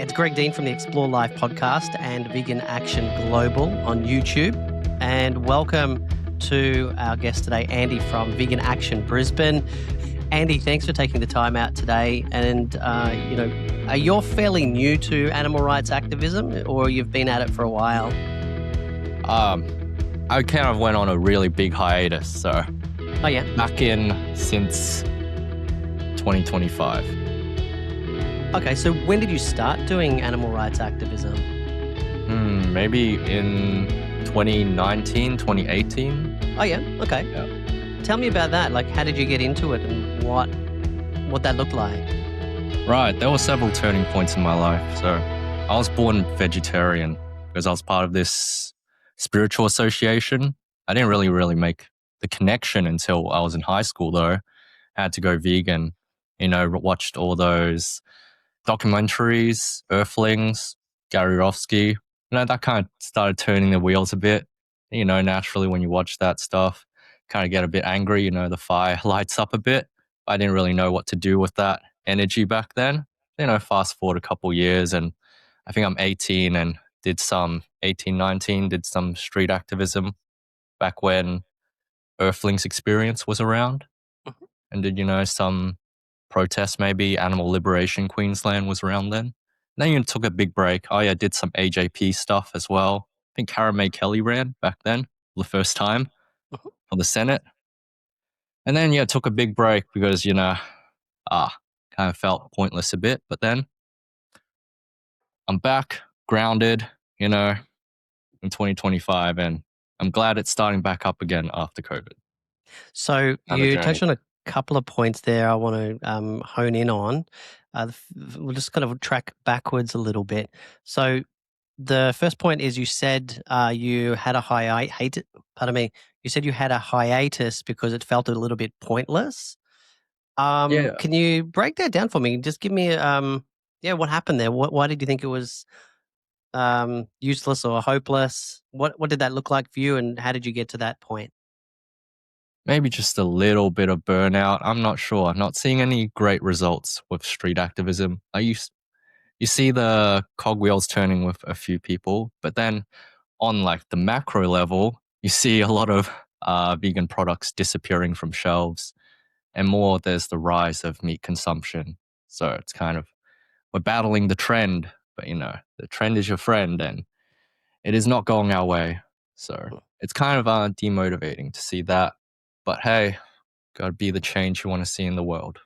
it's Greg Dean from the Explore Life podcast and Vegan Action Global on YouTube. And welcome to our guest today, Andy from Vegan Action Brisbane. Andy, thanks for taking the time out today. And, you're fairly new to animal rights activism, or you've been at it for a while? I kind of went on a really big hiatus. So back in since 2025. Okay, so when did you start doing animal rights activism? Maybe in 2019, 2018. Oh, yeah? Okay. Yeah. Tell me about that. Like, how did you get into it and what that looked like? Right, there were several turning points in my life. So I was born vegetarian because I was part of this spiritual association. I didn't really make the connection until I was in high school, though. I had to go vegan, watched all those documentaries, Earthlings, Gary Rofsky. That kind of started turning the wheels a bit. Naturally when you watch that stuff, kind of get a bit angry, the fire lights up a bit. I didn't really know what to do with that energy back then. Fast forward a couple years and I think I'm 18 and did some street activism back when Earthlings experience was around. Mhm. And did, some protests maybe, Animal Liberation Queensland was around then. Then you took a big break. I did some AJP stuff as well. I think Karen May Kelly ran back then for the first time Mhm. for the Senate. And then, took a big break because, kind of felt pointless a bit. But then I'm back, grounded, in 2025. And I'm glad it's starting back up again after COVID. So Another you journey. touched on a couple of points there I want to hone in on. We'll just kind of track backwards a little bit. So the first point is you said you had a hiatus. Pardon me. You said you had a hiatus because it felt a little bit pointless. Yeah. Can you break that down for me? Just give me what happened there? Why did you think it was useless or hopeless? What did that look like for you, and how did you get to that point? Maybe just a little bit of burnout. I'm not sure. I'm not seeing any great results with street activism. You see the cogwheels turning with a few people, but then on like the macro level, you see a lot of vegan products disappearing from shelves, and more there's the rise of meat consumption. So it's kind of, we're battling the trend, but the trend is your friend and it is not going our way. So it's kind of demotivating to see that. But hey, got to be the change you want to see in the world.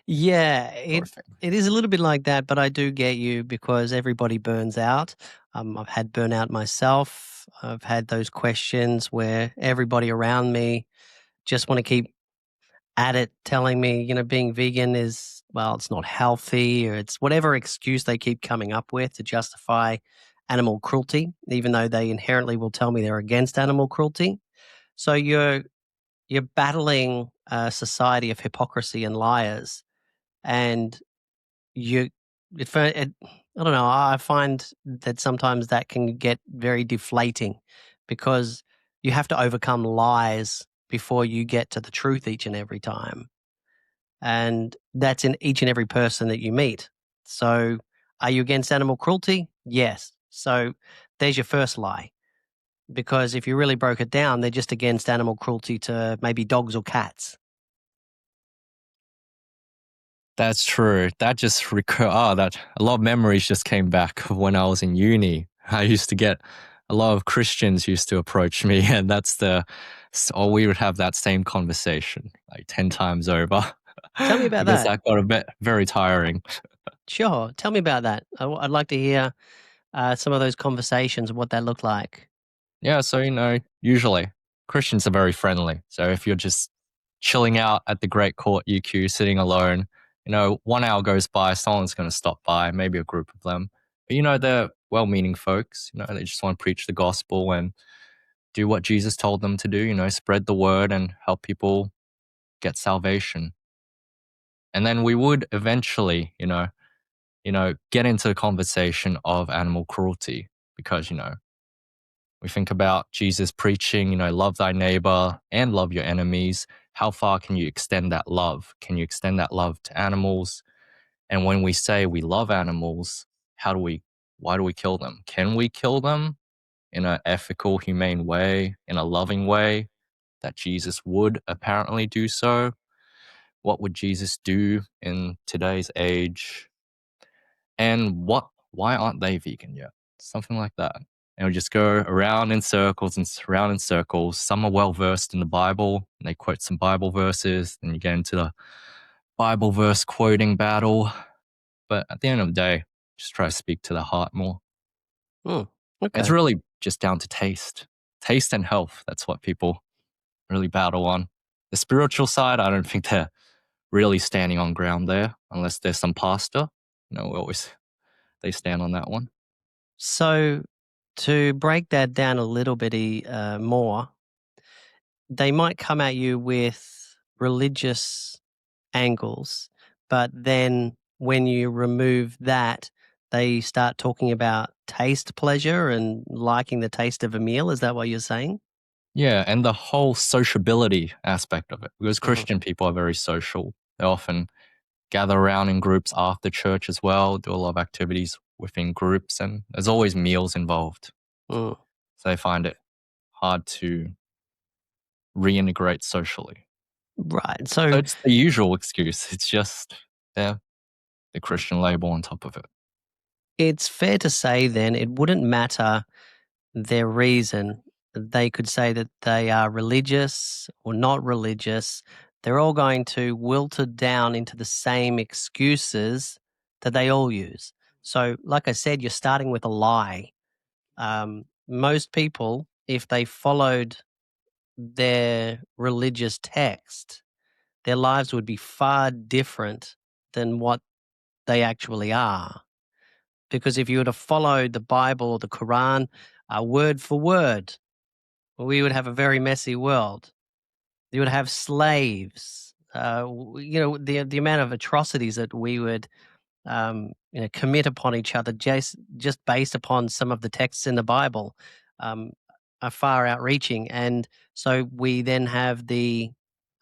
Yeah, Sort of thing. it is a little bit like that, but I do get you because everybody burns out. I've had burnout myself. I've had those questions where everybody around me just want to keep at it, telling me, being vegan is, well, it's not healthy, or it's whatever excuse they keep coming up with to justify animal cruelty, even though they inherently will tell me they're against animal cruelty. So you're battling a society of hypocrisy and liars, and you I don't know, I find that sometimes that can get very deflating because you have to overcome lies before you get to the truth each and every time. And that's in each and every person that you meet. So are you against animal cruelty? Yes. So there's your first lie. Because if you really broke it down, they're just against animal cruelty to maybe dogs or cats. That's true. That just that a lot of memories just came back of when I was in uni. I used to get a lot of Christians used to approach me, and we would have that same conversation like 10 times over. Tell me about Because that. that got a bit very tiring. Sure. Tell me about that. I'd like to hear some of those conversations, what that looked like. Yeah, so usually Christians are very friendly. So if you're just chilling out at the Great Court UQ, sitting alone, 1 hour goes by, someone's going to stop by, maybe a group of them. But they're well-meaning folks. They just want to preach the gospel and do what Jesus told them to do. Spread the word and help people get salvation. And then we would eventually, get into the conversation of animal cruelty because, we think about Jesus preaching, love thy neighbor and love your enemies. How far can you extend that love? Can you extend that love to animals? And when we say we love animals, why do we kill them? Can we kill them in an ethical, humane way, in a loving way that Jesus would apparently do so? What would Jesus do in today's age? And why aren't they vegan yet? Something like that. And we just go around in circles and around in circles. Some are well versed in the Bible, and they quote some Bible verses, and you get into the Bible verse quoting battle. But at the end of the day, just try to speak to the heart more. Mm, It's okay. really just down to taste and health. That's what people really battle on. The spiritual side, I don't think they're really standing on ground there, unless there's some pastor. They stand on that one. So to break that down a little bit more, they might come at you with religious angles, but then when you remove that, they start talking about taste pleasure and liking the taste of a meal. Is that what you're saying? Yeah, and the whole sociability aspect of it, because Mhm. Christian people are very social. They often gather around in groups after church as well, do a lot of activities within groups, and there's always meals involved. Mm. So they find it hard to reintegrate socially. Right. So So it's the usual excuse. It's just yeah, the Christian label on top of it. it's fair to say then it wouldn't matter their reason. They could say that they are religious or not religious. They're all going to wilt it down into the same excuses that they all use. So, like I said, you're starting with a lie. Most people, if they followed their religious text, their lives would be far different than what they actually are. Because if you were to follow the Bible or the Quran word for word, we would have a very messy world. You would have slaves. The amount of atrocities that we would commit upon each other just based upon some of the texts in the Bible um, are far outreaching. And so we then have the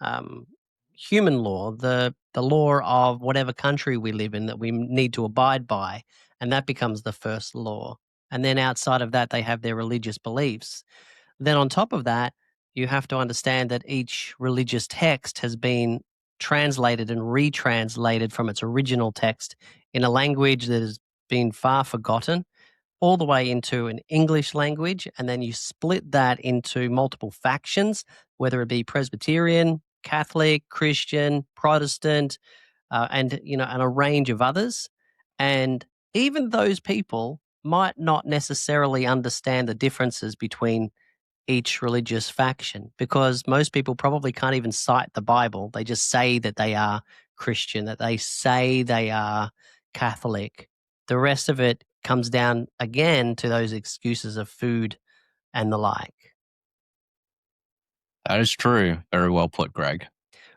um, human law, the law of whatever country we live in that we need to abide by, and that becomes the first law. And then outside of that, they have their religious beliefs. Then on top of that, you have to understand that each religious text has been translated and retranslated from its original text in a language that has been far forgotten, all the way into an English language. And then you split that into multiple factions, whether it be Presbyterian, Catholic, Christian, Protestant, and a range of others. And even those people might not necessarily understand the differences between each religious faction because most people probably can't even cite the Bible. They just say that they are Christian, that they say they are Catholic. The rest of it comes down again to those excuses of food and the like. That is true. Very well put, Greg.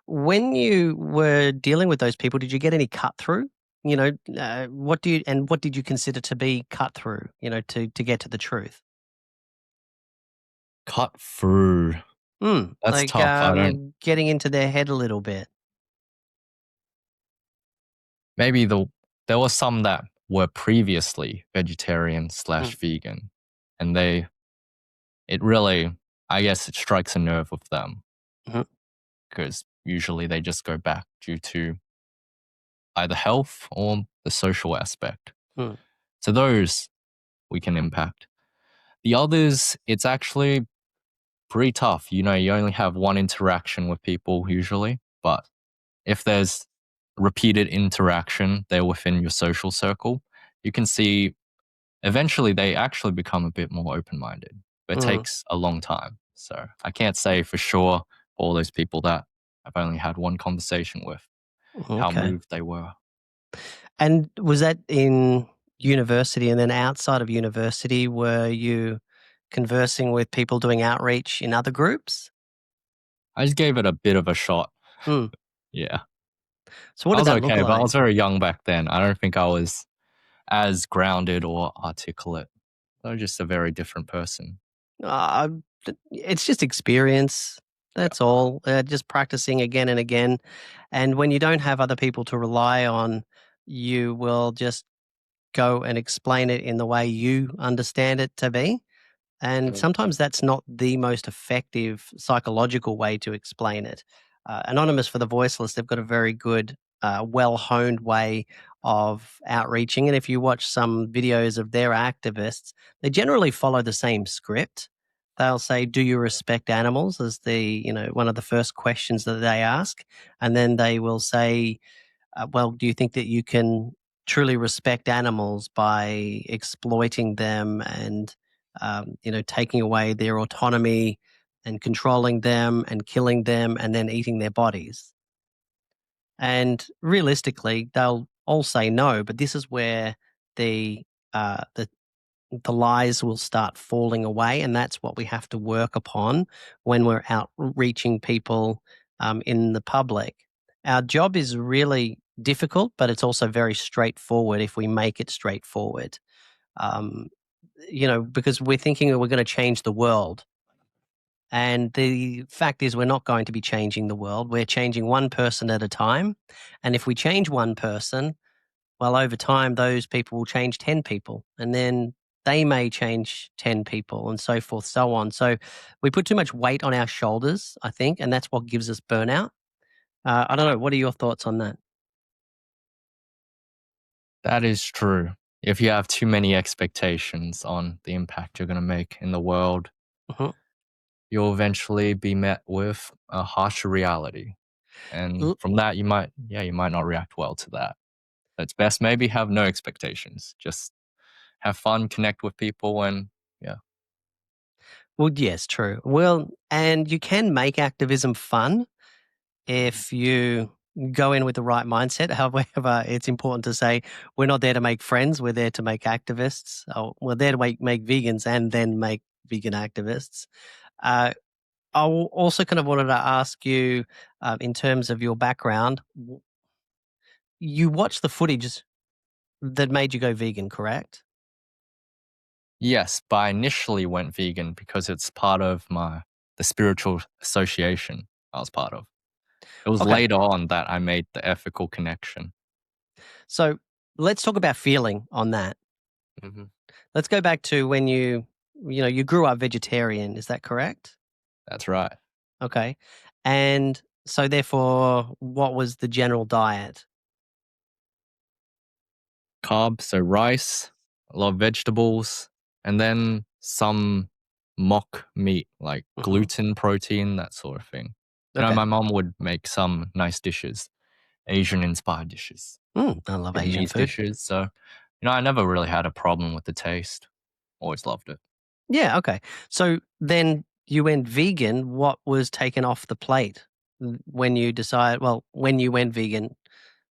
When you were dealing with those people, did you get any cut through? What did you consider to be cut through? To get to the truth. Cut through. That's Like tough. I don't. getting into their head a little bit. Maybe there were some that were previously vegetarian Mm, slash vegan, and it really, I guess, it strikes a nerve with them mhm, because usually they just go back due to either health or the social aspect. mm, So those we can impact. The others, it's actually pretty tough. You only have one interaction with people usually, but if there's repeated interaction there within your social circle, you can see eventually they actually become a bit more open minded. But it mm, takes a long time. So I can't say for sure all those people that I've only had one conversation with how okay. moved they were. And was that in university? And then outside of university, were you conversing with people doing outreach in other groups? I just gave it a bit of a shot. Mm. Yeah. So what I did was that look okay, but I like? was very young back then. I don't think I was as grounded or articulate. I was just a very different person. Uh, it's just experience. That's Yeah. all. Just practicing again and again. And when you don't have other people to rely on, you will just go and explain it in the way you understand it to be. And sometimes that's not the most effective psychological way to explain it. Anonymous for the Voiceless, they've got a very good, well honed way of outreaching. And if you watch some videos of their activists, they generally follow the same script. They'll say, "Do you respect animals?" as one of the first questions that they ask. And then they will say, well, do you think that you can truly respect animals by exploiting them and taking away their autonomy and controlling them and killing them and then eating their bodies? And realistically, they'll all say no. But this is where the uh, the the lies will start falling away, and that's what we have to work upon when we're outreaching people in the public. Our job is really difficult, but it's also very straightforward if we make it straightforward. Um, because we're thinking that we're going to change the world. And the fact is, we're not going to be changing the world. We're changing one person at a time. And if we change one person, well, over time, those people will change 10 people, and then they may change 10 people, and so forth, so on. So we put too much weight on our shoulders, I think, and that's what gives us burnout. I don't know. What are your thoughts on that? That is true. If you have too many expectations on the impact you're going to make in the world, Mhm. you'll eventually be met with a harsher reality. And L- from that, you might not react well to that. It's best maybe have no expectations. Just have fun, connect with people, and yeah. Well, yes, true. Well, and you can make activism fun if you go in with the right mindset. However, it's important to say we're not there to make friends. We're there to make activists. Oh, we're there to make vegans and then make vegan activists. Uh, also kind of wanted to ask you, in terms of your background, you watched the footage that made you go vegan, correct? Yes, but I initially went vegan because it's part of the spiritual association I was part of. It was Okay, later on that I made the ethical connection. so let's talk about feeling on that. Hmm. Let's go back to when you grew up vegetarian. Is that correct? That's right. Okay, and so therefore, what was the general diet? Carbs, so rice, a lot of vegetables, and then some mock meat like Hmm. gluten protein, that sort of thing. Okay, My mom would make some nice dishes, Asian inspired dishes, I love Asian Vietnamese food. dishes. So, I never really had a problem with the taste. Always loved it. Yeah, okay. So then you went vegan. What was taken off the plate when you decide? Well, when you went vegan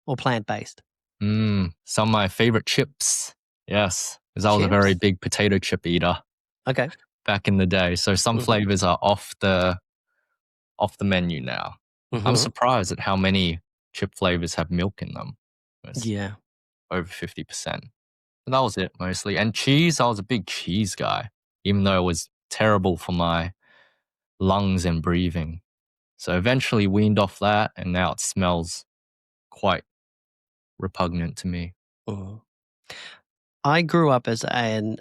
or plant based? Some of my favorite chips. Yes, because I was a very Chips. big potato chip eater Okay. back in the day. So some Hmm. flavors are off the menu now. I'm Hmm. surprised at how many chip flavors have milk in them. It's Yeah. over 50%. But that was it mostly. And cheese, I was a big cheese guy, even though it was terrible for my lungs and breathing. So eventually weaned off that, and now it smells quite repugnant to me. Mhm. I grew up as in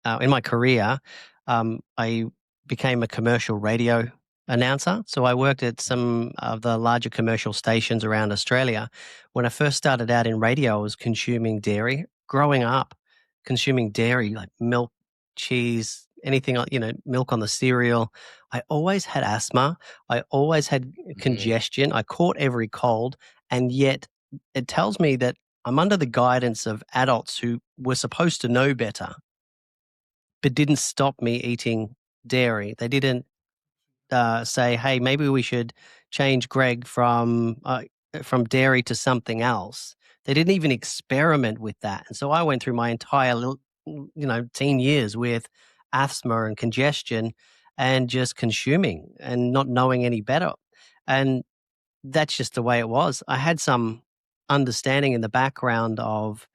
my career, I became a commercial radio announcer. So I worked at some of the larger commercial stations around Australia. When I first started out in radio, I was consuming dairy. Growing up, consuming dairy like milk, cheese, anything like milk on the cereal. I always had asthma. I always had Mhm. congestion. I caught every cold, and yet it tells me that I'm under the guidance of adults who were supposed to know better, but didn't stop me eating dairy. They didn't say, "Hey, maybe we should change Greg from dairy to something else." They didn't even experiment with that, and so I went through my entire teen years with asthma and congestion, and just consuming and not knowing any better, and that's just the way it was. I had some understanding in the background of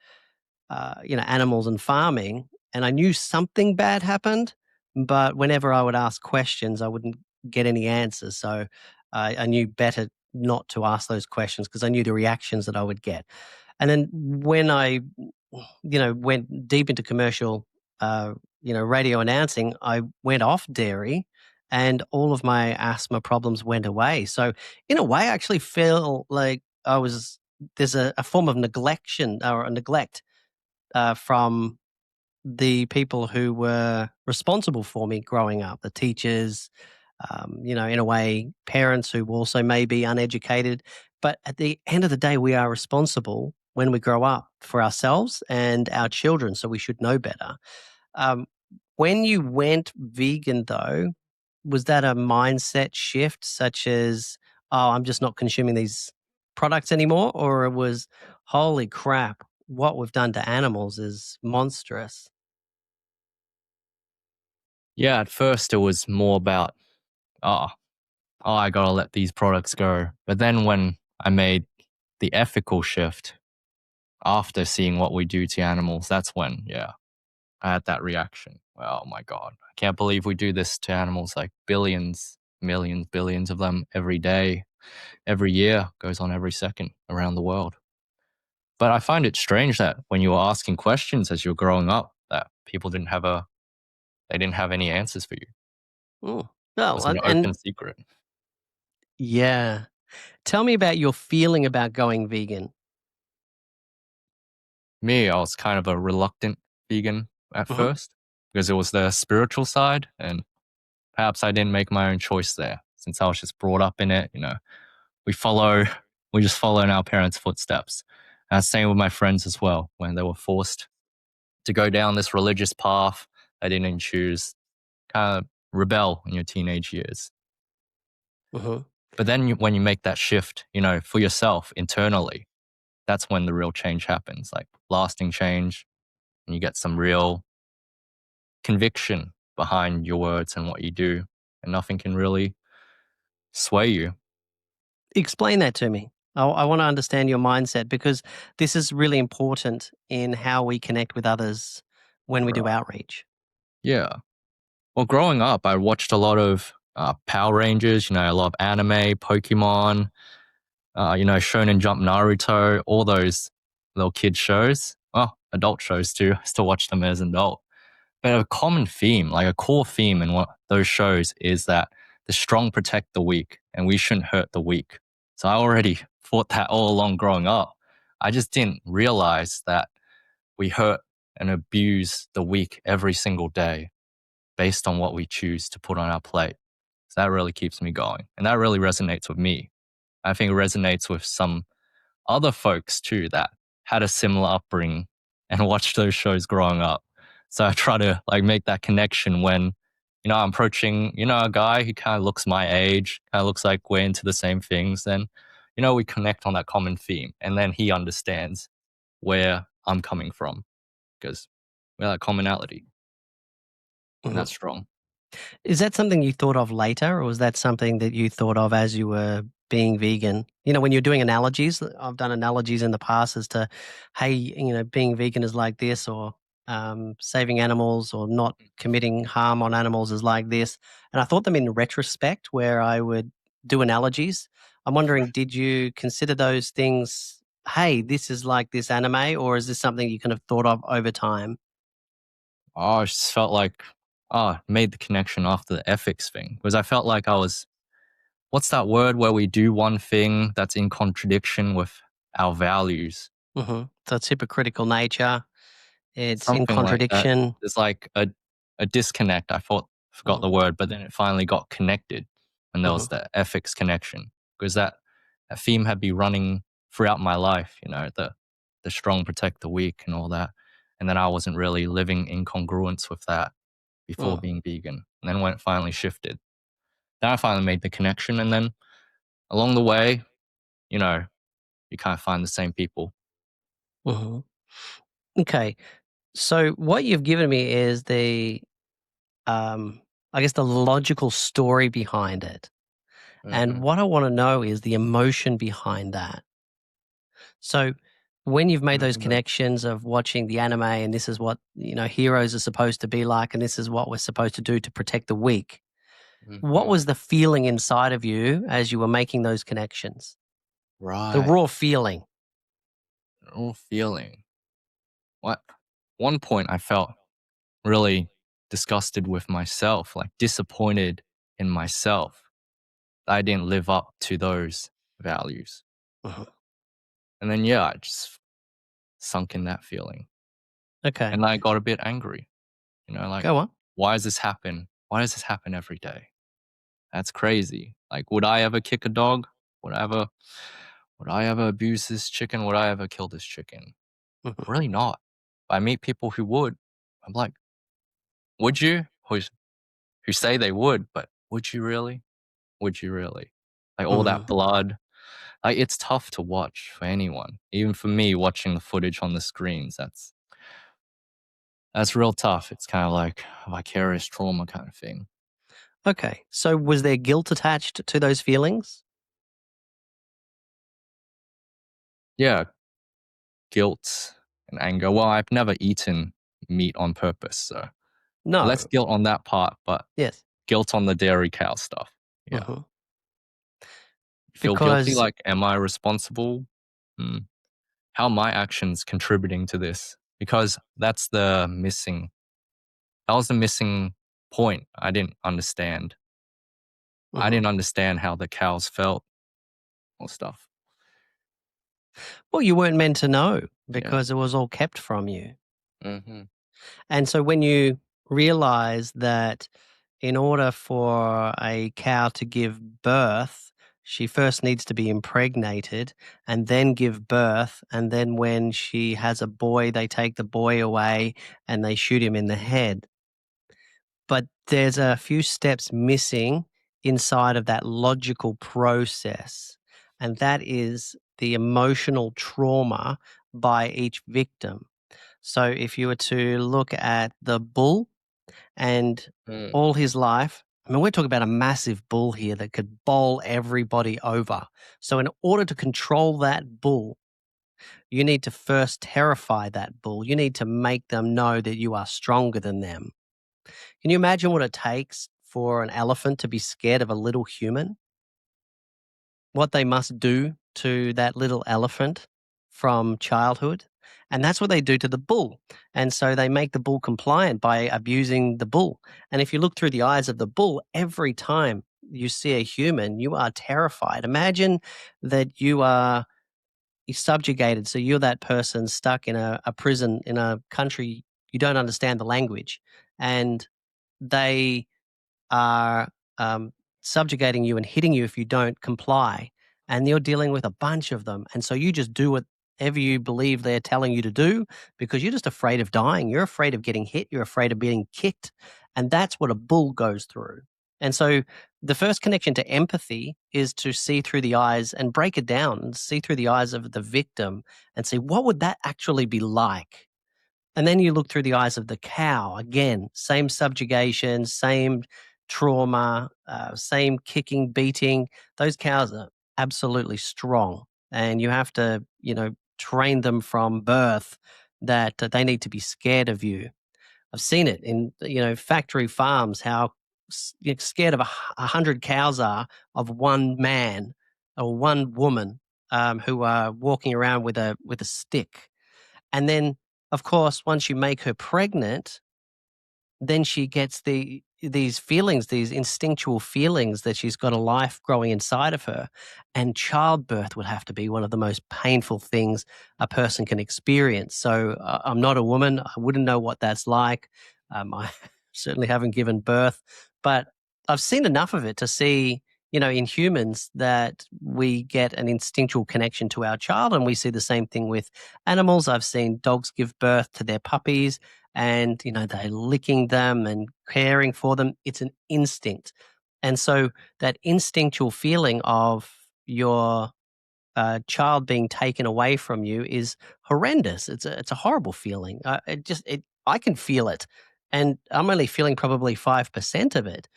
animals and farming, and I knew something bad happened, but whenever I would ask questions, I wouldn't get any answers. So I knew better not to ask those questions because I knew the reactions that I would get. And then when I went deep into commercial, radio announcing, I went off dairy and all of my asthma problems went away. So, in a way, I actually feel like there's a form of neglection or a neglect from the people who were responsible for me growing up, the teachers, in a way, parents who also may be uneducated. But at the end of the day, we are responsible when we grow up for ourselves and our children. So we should know better. Um, when you went vegan, though, was that a mindset shift, such as, oh, I'm just not consuming these products anymore? Or it was, holy crap, what we've done to animals is monstrous? Yeah, at first it was more about, oh, I gotta let these products go. But then when I made the ethical shift after seeing what we do to animals, that's when, yeah, I had that reaction. Oh my God, I can't believe we do this to animals, like billions, millions, billions of them every day, every year, goes on every second around the world. But I find it strange that when you were asking questions as you were growing up, that people they didn't have any answers for you. It Mm. was Well, an open and secret. yeah. Tell me about your feeling about going vegan. Me, I was kind of a reluctant vegan at Mhm, first because it was the spiritual side, and perhaps I didn't make my own choice there since I was just brought up in it. We follow, we just follow in our parents' footsteps. And same with my friends as well. When they were forced to go down this religious path they didn't choose, kind of rebel in your teenage years. mhm. But then when you make that shift, for yourself internally, that's when the real change happens, like lasting change, and you get some real conviction behind your words and what you do, and nothing can really sway you. Explain that to me. I wanna understand your mindset because this is really important in how we connect with others when we do Right. outreach. Yeah. Well, growing up, I watched a lot of Power Rangers. I love anime, Pokemon, Shonen Jump, Naruto, all those little kid shows. Oh, adult shows too. I still watch them as an adult. But a common theme, like a core theme in what those shows is that the strong protect the weak and we shouldn't hurt the weak. So I already thought that all along growing up. I just didn't realize that we hurt and abuse the weak every single day based on what we choose to put on our plate. So that really keeps me going. And that really resonates with me. I think it resonates with some other folks too that had a similar upbringing and watched those shows growing up. So I try to like make that connection when, I'm approaching, a guy who kind of looks my age, kind of looks like we're into the same things. Then, we connect on that common theme. And then he understands where I'm coming from because we have that commonality and Mhm. that's strong. Is that something you thought of later, or was that something that you thought of as you were being vegan? When you're doing analogies, I've done analogies in the past as to, hey, being vegan is like this, or saving animals or not committing harm on animals is like this. And I thought them in retrospect, where I would do analogies. I'm wondering, did you consider those things? Hey, this is like this anime, or is this something you kind of thought of over time? I just felt like, made the connection after the ethics thing because I felt like I was, what's that word where we do one thing that's in contradiction with our values? So it's hypocritical nature. It's in Something like that. contradiction. There's like a disconnect. Forgot Mm, the word, but then it finally got connected and there was mhm, the ethics connection because that theme had been running throughout my life, the strong protect the weak and all that. And then I wasn't really living in congruence with that before mm, being vegan. And then when it finally shifted, then I finally made the connection. And then along the way, you know, you kind of find the same people. mhm. Okay. So what you've given me is um, I guess the logical story behind it. And Hmm. what I want to know is the emotion behind that. So when you've made those connections of watching the anime and this is what, heroes are supposed to be like and this is what we're supposed to do to protect the weak, what Hmm. was the feeling inside of you as you were making those connections? The Right. raw feeling. Oh, feeling. what one point I felt really disgusted with myself, like disappointed in myself. I didn't live up to those values. Mhm. And then, yeah, I just sunk in that feeling. Okay, And I got a bit angry, like, go on. why does this happen? Why does this happen every day? That's crazy. Like, would I ever kick a dog? Would I ever, would I ever abuse this chicken? Would I ever kill this chicken? Mhm, Really not. I meet people who would. I'm like, would you? Who say they would, but would you really? Would you really? Like all that mhm. blood. Like it's tough to watch for anyone. Even for me watching the footage on the screens, that's real tough. It's kind of like vicarious trauma kind of thing. Okay, so was there guilt attached to those feelings? Yeah, guilt and anger. Well, I've never eaten meat on purpose, so less No. guilt on that part, but Yes. guilt on the dairy cow stuff. Yeah. Mhm. Feel guilty, Because like, am I responsible? Hmm. How are my actions contributing to this? Because that was the missing point. I mhm. didn't understand how the cows felt or stuff. Well, you weren't meant to know Yeah. because it was all kept from you. Mhm. And so when you realize that in order for a cow to give birth, she first needs to be impregnated and then give birth. And then when she has a boy, they take the boy away and they shoot him in the head. But there's a few steps missing inside of that logical process. And that is the emotional trauma by each victim. So if you were to look at the bull and Mm. all his life, I mean, we're talking about a massive bull here that could bowl everybody over. So, in order to control that bull, you need to first terrify that bull. You need to make them know that you are stronger than them. Can you imagine what it takes for an elephant to be scared of a little human? What they must do to that little elephant from childhood. And that's what they do to the bull. And so they make the bull compliant by abusing the bull. And if you look through the eyes of the bull, every time you see a human, you are terrified. Imagine that you are subjugated. So you're that person stuck in a prison in a country you don't understand the language. And they are subjugating you and hitting you if you don't comply. And you're dealing with a bunch of them. And so you just do whatever you believe they're telling you to do because you're just afraid of dying. You're afraid of getting hit. You're afraid of being kicked. And that's what a bull goes through. And so the first connection to empathy is to see through the eyes and break it down and see through the eyes of the victim and see what would that actually be like? And then you look through the eyes of the cow. Again, same subjugation, same trauma, same kicking, beating. Those cows are absolutely strong. And you have to, train them from birth that they need to be scared of you. I've seen it in, factory farms, how scared of 100 cows are of one man or one woman who are walking around with a stick. And then, of course, once you make her pregnant, then she gets these feelings, these instinctual feelings that she's got a life growing inside of her. And childbirth would have to be one of the most painful things a person can experience. So I'm not a woman. I wouldn't know what that's like. I certainly haven't given birth, but I've seen enough of it to see, in humans that we get an instinctual connection to our child. And we see the same thing with animals. I've seen dogs give birth to their puppies and they're licking them and caring for them. It's an instinct. And so that instinctual feeling of your child being taken away from you is horrendous. It's a horrible feeling. I can feel it, and I'm only feeling probably 5% of it,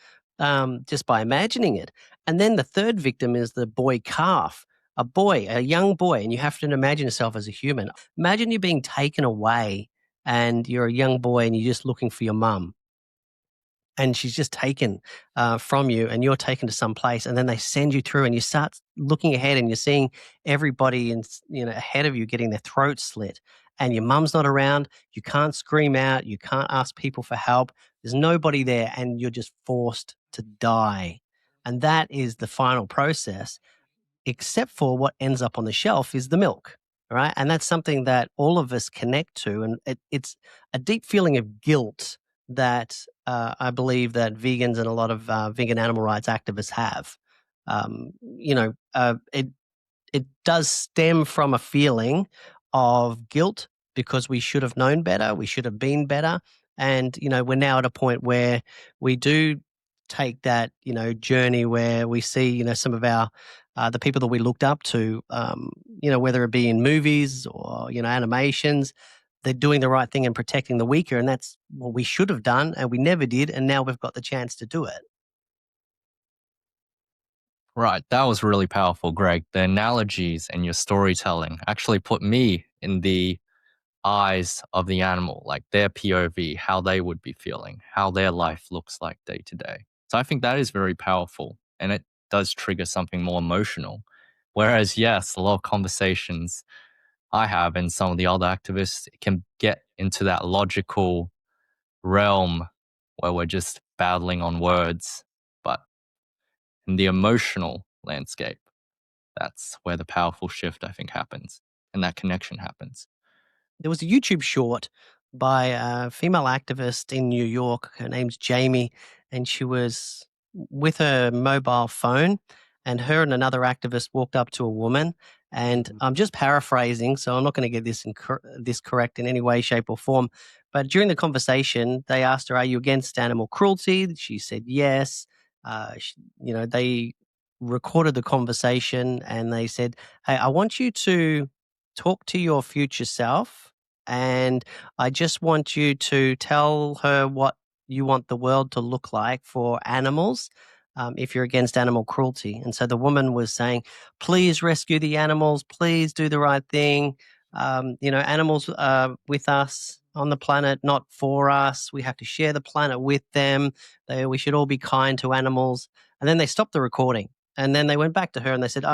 just by imagining it. And then the third victim is the boy calf, a young boy, and you have to imagine yourself as a human. Imagine you being taken away, and you're a young boy, and you're just looking for your mum and she's just taken from you and you're taken to some place and then they send you through and you start looking ahead and you're seeing everybody ahead of you getting their throats slit and your mum's not around, you can't scream out, you can't ask people for help. There's nobody there, and you're just forced to die. And that is the final process, except for what ends up on the shelf is the milk, right? And that's something that all of us connect to. And it's a deep feeling of guilt that I believe that vegans and a lot of vegan animal rights activists have. It does stem from a feeling of guilt because we should have known better, we should have been better. And, we're now at a point where we do take that, journey where we see, some of our, the people that we looked up to, whether it be in movies or, animations, they're doing the right thing and protecting the weaker. And that's what we should have done. And we never did. And now we've got the chance to do it. Right. That was really powerful, Greg. The analogies and your storytelling actually put me in the eyes of the animal, like their POV, how they would be feeling, how their life looks like day to day. So I think that is very powerful, and it does trigger something more emotional. Whereas, yes, a lot of conversations I have and some of the other activists can get into that logical realm where we're just battling on words. But in the emotional landscape, that's where the powerful shift, I think, happens and that connection happens. There was a YouTube short by a female activist in New York. Her name's Jamie, and she was with her mobile phone, and her and another activist walked up to a woman. And I'm just paraphrasing, so I'm not going to get this correct in any way, shape, or form. But during the conversation, they asked her, "Are you against animal cruelty?" She said yes. They recorded the conversation, and they said, "Hey, I want you to talk to your future self, and I just want you to tell her what you want the world to look like for animals, if you're against animal cruelty." And so the woman was saying, "Please rescue the animals. Please do the right thing. Animals are with us on the planet, not for us. We have to share the planet with them. We should all be kind to animals." And then they stopped the recording. And then they went back to her and they said,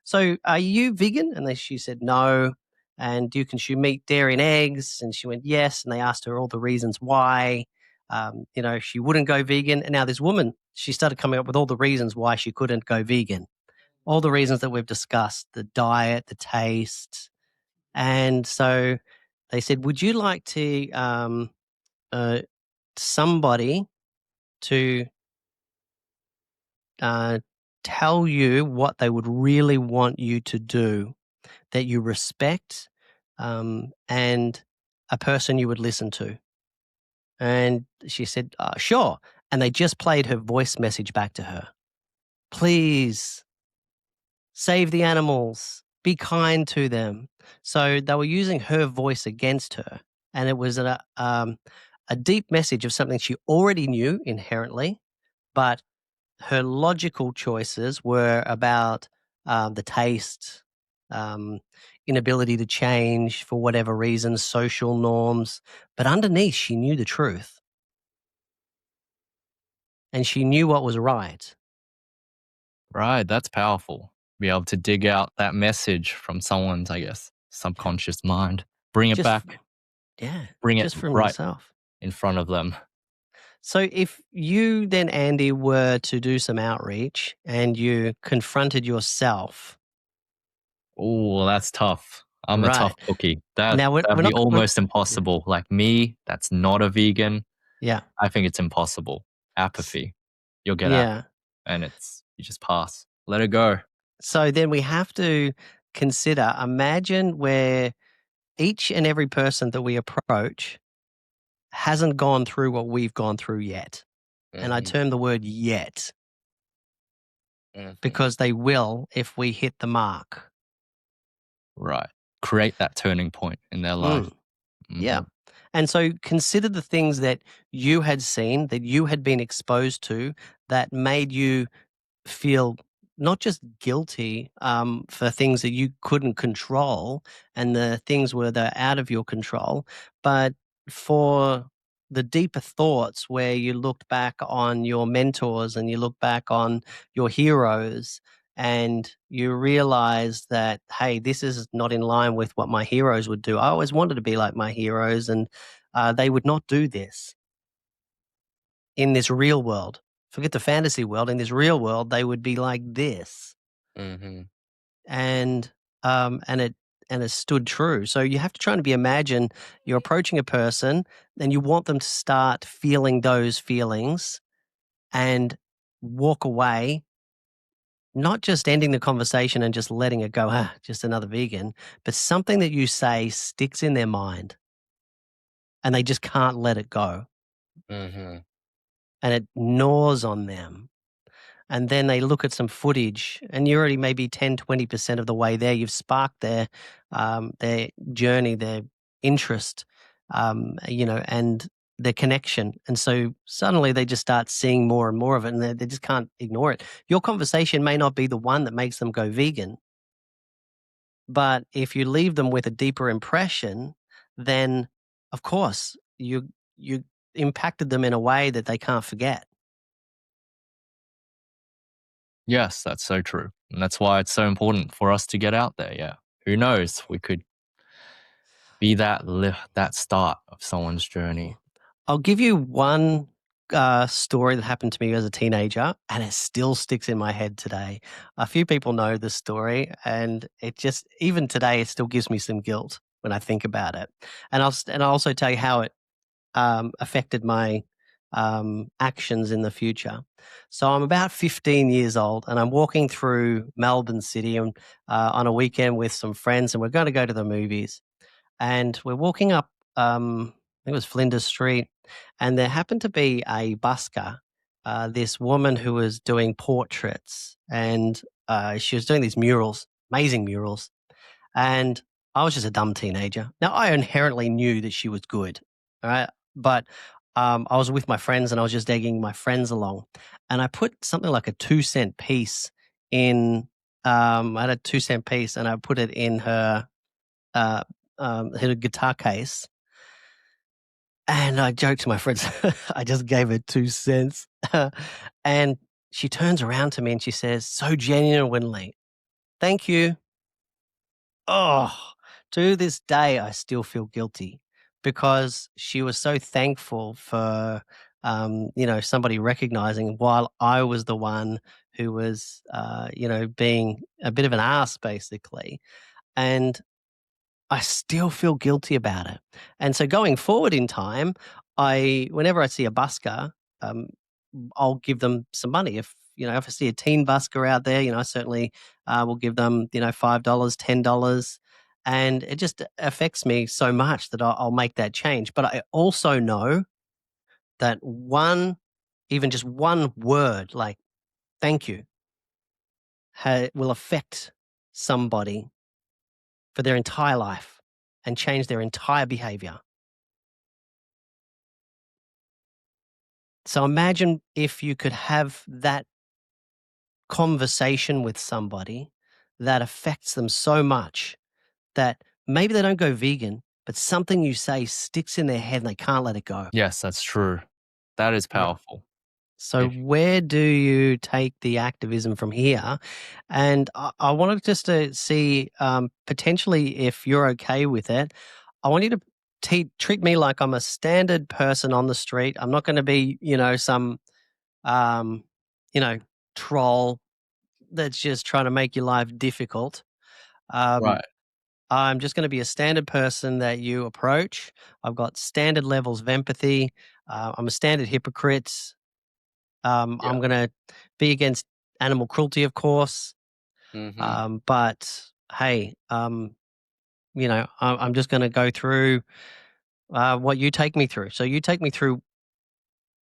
"So are you vegan?" And she said, "No." "And do you consume meat, dairy, and eggs?" And she went, "Yes." And they asked her all the reasons why, she wouldn't go vegan. And now this woman, she started coming up with all the reasons why she couldn't go vegan, all the reasons that we've discussed, the diet, the taste. And so they said, "Would you like to somebody to tell you what they would really want you to do that you respect, and a person you would listen to?" And she said, "Sure." And they just played her voice message back to her. "Please save the animals, be kind to them." So they were using her voice against her. And it was a deep message of something she already knew inherently, but her logical choices were about the taste, um, inability to change for whatever reason, social norms. But underneath, she knew the truth, and she knew what was right. Right, that's powerful. Be able to dig out that message from someone's, I guess, Yeah. subconscious mind, bring it Just, back, yeah, bring it just from right yourself. in front of them. So if you then, Andy, were to do some outreach and you confronted yourself, Oh, that's tough. I'm a right? tough cookie. That'd Now we're be not. almost Yeah. impossible. Like me, that's not a vegan. Yeah. I think it's impossible. S- Apathy. You'll get app Yeah. and you just pass. Let it go. So then we have to consider, imagine where each and every person that we approach hasn't gone through what we've gone through yet. And I Mhm, term the word yet mhm. because they will if we hit the mark. Right. Create that turning point in their life. Mm, yeah. Mhm. And so consider the things that you had seen, that you had been exposed to, that made you feel not just guilty for things that you couldn't control and the things were that out of your control, but for the deeper thoughts where you looked back on your mentors and you look back on your heroes and you realize that, hey, this is not in line with what my heroes would do. I always wanted to be like my heroes, and they would not do this in this real world. Forget the fantasy world. In this real world, they would be like this, Mm-hmm. and and it stood true. So you have to try and imagine you're approaching a person, and you want them to start feeling those feelings and walk away, not just ending the conversation and just letting it go, just another vegan, but something that you say sticks in their mind and they just can't let it go, Mm-hmm. and it gnaws on them. And then they look at some footage, and you're already maybe 10, 20% of the way there. You've sparked their journey, their interest, and their connection. And so suddenly they just start seeing more and more of it, and they just can't ignore it. Your conversation may not be the one that makes them go vegan, but if you leave them with a deeper impression, then of course you impacted them in a way that they can't forget. Yes, that's so true. And that's why it's so important for us to get out there. Yeah. Who knows? We could be that start of someone's journey. I'll give you one story that happened to me as a teenager, and it still sticks in my head today. A few people know this story, and it just, even today, it still gives me some guilt when I think about it. And I'll also tell you how it affected my actions in the future. So I'm about 15 years old, and I'm walking through Melbourne City on a weekend with some friends, and we're going to go to the movies. And we're walking up, I think it was Flinders Street, and there happened to be a busker, this woman who was doing portraits, and she was doing these murals, amazing murals. And I was just a dumb teenager. Now, I inherently knew that she was good, all right? But I was with my friends, and I was just egging my friends along. And I put something like a 2-cent piece in, I had a 2-cent piece, and I put it in uh, her guitar case. And I joked to my friends, I just gave her 2 cents. And she turns around to me and she says, so genuinely, thank you. Oh, to this day, I still feel guilty because she was so thankful for, somebody recognizing while I was the one who was, being a bit of an ass, basically. And I still feel guilty about it. And so going forward in time, whenever I see a busker, um, I'll give them some money. If I see a teen busker out there, I certainly will give them, $5, $10. And it just affects me so much that I'll make that change. But I also know that even just one word like thank you, will affect somebody for their entire life and change their entire behavior. So imagine if you could have that conversation with somebody that affects them so much that maybe they don't go vegan, but something you say sticks in their head and they can't let it go. Yes, that's true. That is Yeah. powerful. So If where do you take the activism from here? And I wanted just to see, potentially, if you're okay with it, I want you to treat me like I'm a standard person on the street. I'm not going to be, some, um, you know, troll that's just trying to make your life difficult. Um, right. I'm just going to be a standard person that you approach. I've got standard levels of empathy. I'm a standard hypocrite. Yeah. I'm going to be against animal cruelty, of course. Mm-hmm. But hey, I'm just going to go through what you take me through. So you take me through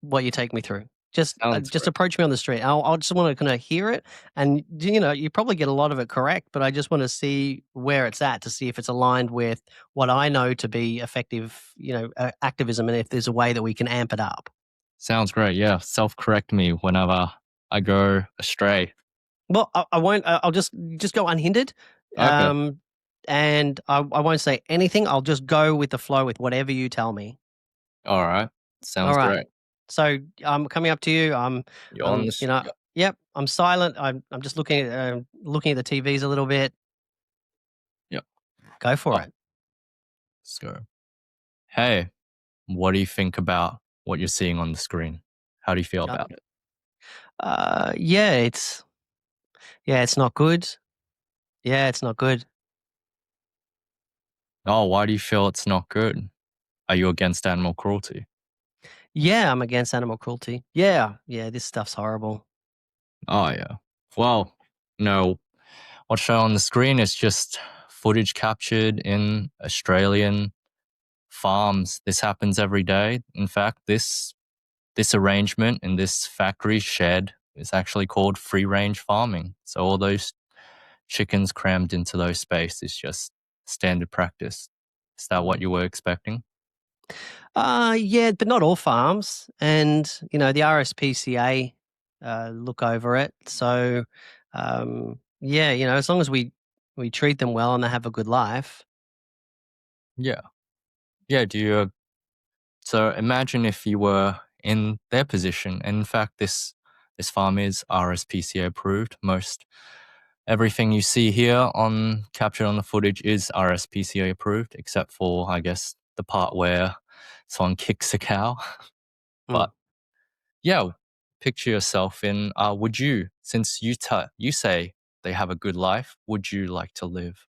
what you take me through. Just Sounds just great. approach me on the street. I'll just want to kind of hear it, and you probably get a lot of it correct, but I just want to see where it's at to see if it's aligned with what I know to be effective, activism, and if there's a way that we can amp it up. Sounds great. Yeah. Self-correct me whenever I go astray. Well, I won't. I'll just go unhindered, Okay. and I won't say anything. I'll just go with the flow with whatever you tell me. All right. All Sounds right. great. So I'm coming up to you. You're on this. Yep. I'm silent. I'm just looking at the TVs a little bit. Yep. Go for Oh, it. let's go. Hey, what do you think about what you're seeing on the screen? How do you feel Uh, about it? yeah, it's not good. Yeah, it's not good. Oh, why do you feel it's not good? Are you against animal cruelty? Yeah, I'm against animal cruelty. Yeah, this stuff's horrible. Oh, yeah. Well, no, what's shown on the screen is just footage captured in Australian farms. This happens every day. In fact, this arrangement in this factory shed is actually called free range farming. So all those chickens crammed into those spaces is just standard practice. Is that what Mm. you were expecting? Yeah, but not all farms, and the RSPCA look over it. So, yeah, as long as we treat them well and they have a good life. Yeah. Yeah. Do you? So imagine if you were in their position. And in fact, this farm is RSPCA approved. Most everything you see here on captured on the footage is RSPCA approved, except for I guess the part where someone kicks a cow. Mm. But yeah, picture yourself in. Would you, since you say they have a good life, would you like to live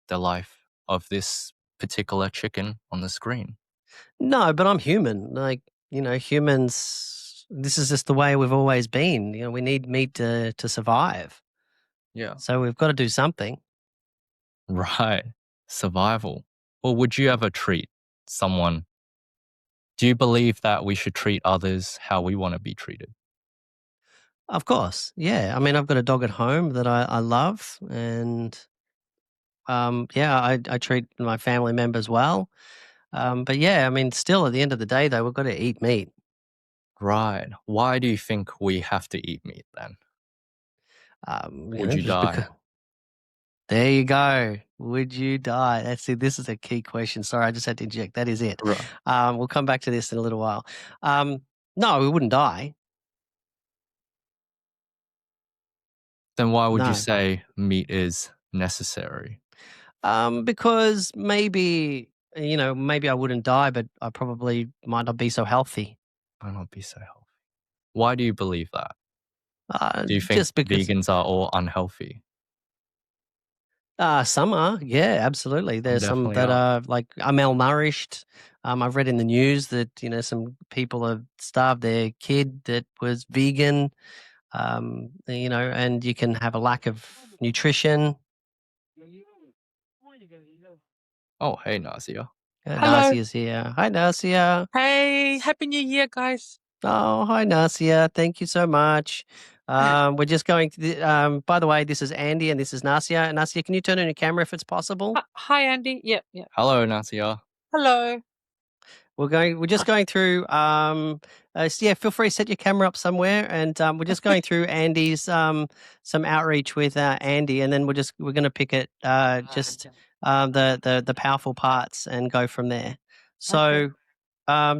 the life of this particular chicken on the screen? No, but I'm human. Like, humans. This is just the way we've always been. We need meat to survive. Yeah. So we've got to do something. Right. Survival. Well, would you ever treat someone? Do you believe that we should treat others how we want to be treated? Of course. Yeah. I mean, I've got a dog at home that I love, and yeah, I treat my family members well. But yeah, I mean, still at the end of the day, though, we've got to eat meat. Right. Why do you think we have to eat meat then? Would you Just because. die? There you go. Would you die? That's it. This is a key question. Sorry, I just had to inject. That is it. Right. We'll come back to this in a little while. No, we wouldn't die. Then why would you No, say meat is necessary? because maybe I wouldn't die, but I probably might not be so healthy. Why not be so healthy? Why do you believe that? Do you think Just because. vegans are all unhealthy? Some are, yeah, absolutely. Some There's some definitely that are. are like are malnourished. I've read in the news that some people have starved their kid that was vegan. And you can have a lack of nutrition. Oh, hey, Nasia. Hello. Nasia's here. Hi, Nasia. Hey, Happy New Year, guys. Oh, hi, Nasia. Thank you so much. We're just going to by the way, this is Andy and this is Nasia. Nasia, can you turn on your camera if it's possible? Hi, Andy. Yep, yep. Hello, Nasia. Hello. We're just going through so yeah, feel free to set your camera up somewhere, and we're just going through Andy's some outreach with Andy, and then we're going to pick it just the powerful parts and go from there. So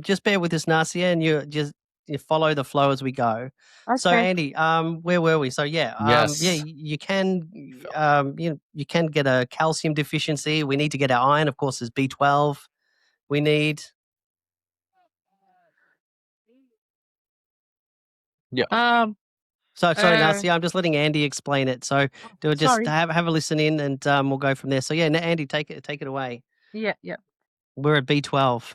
just bear with us, Nasia, and you follow the flow as we go. So Okay. Andy, where were we? So yeah, Yes. you can you can get a calcium deficiency. We need to get our iron, of course. There's B12. We need. Yeah. So sorry, Uh, Nasia, I'm just letting Andy explain it. So do it. Just sorry. have a listen in, and we'll go from there. So yeah, Andy, take it away. Yeah, yeah. We're at B12.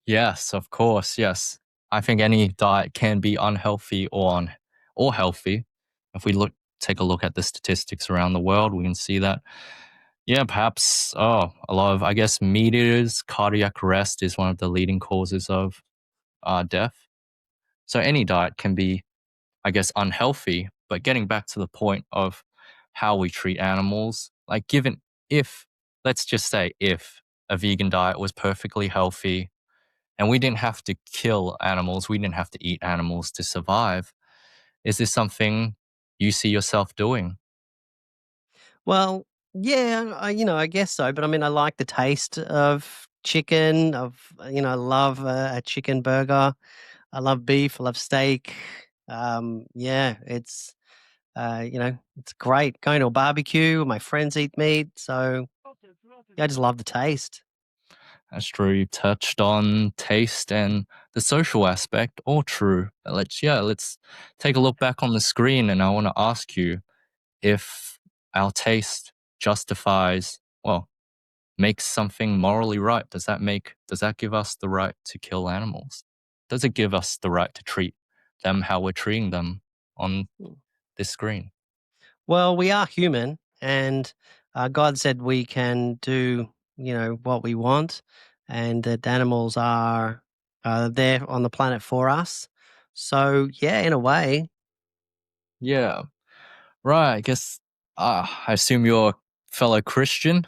Yes, of course. Yes. I think any diet can be unhealthy or healthy. If we take a look at the statistics around the world, we can see that yeah, perhaps a lot of I guess meat eaters, cardiac arrest is one of the leading causes of death. So any diet can be I guess unhealthy, but getting back to the point of how we treat animals, like given if let's just say if a vegan diet was perfectly healthy and we didn't have to kill animals, we didn't have to eat animals to survive. Is this something you see yourself doing? Well, yeah, I guess so. But I mean, I like the taste of chicken. I love a chicken burger. I love beef. I love steak. Yeah, it's it's great going to a barbecue. My friends eat meat, so yeah, I just love the taste. That's true. You touched on taste and the social aspect, all true. Let's take a look back on the screen, and I want to ask you if our taste justifies, well, makes something morally right. Does that give us the right to kill animals? Does it give us the right to treat them how we're treating them on this screen? Well, we are human, and God said we can do, what we want, and that animals are there on the planet for us. So, yeah, in a way. Yeah, right. I guess I assume you're a fellow Christian.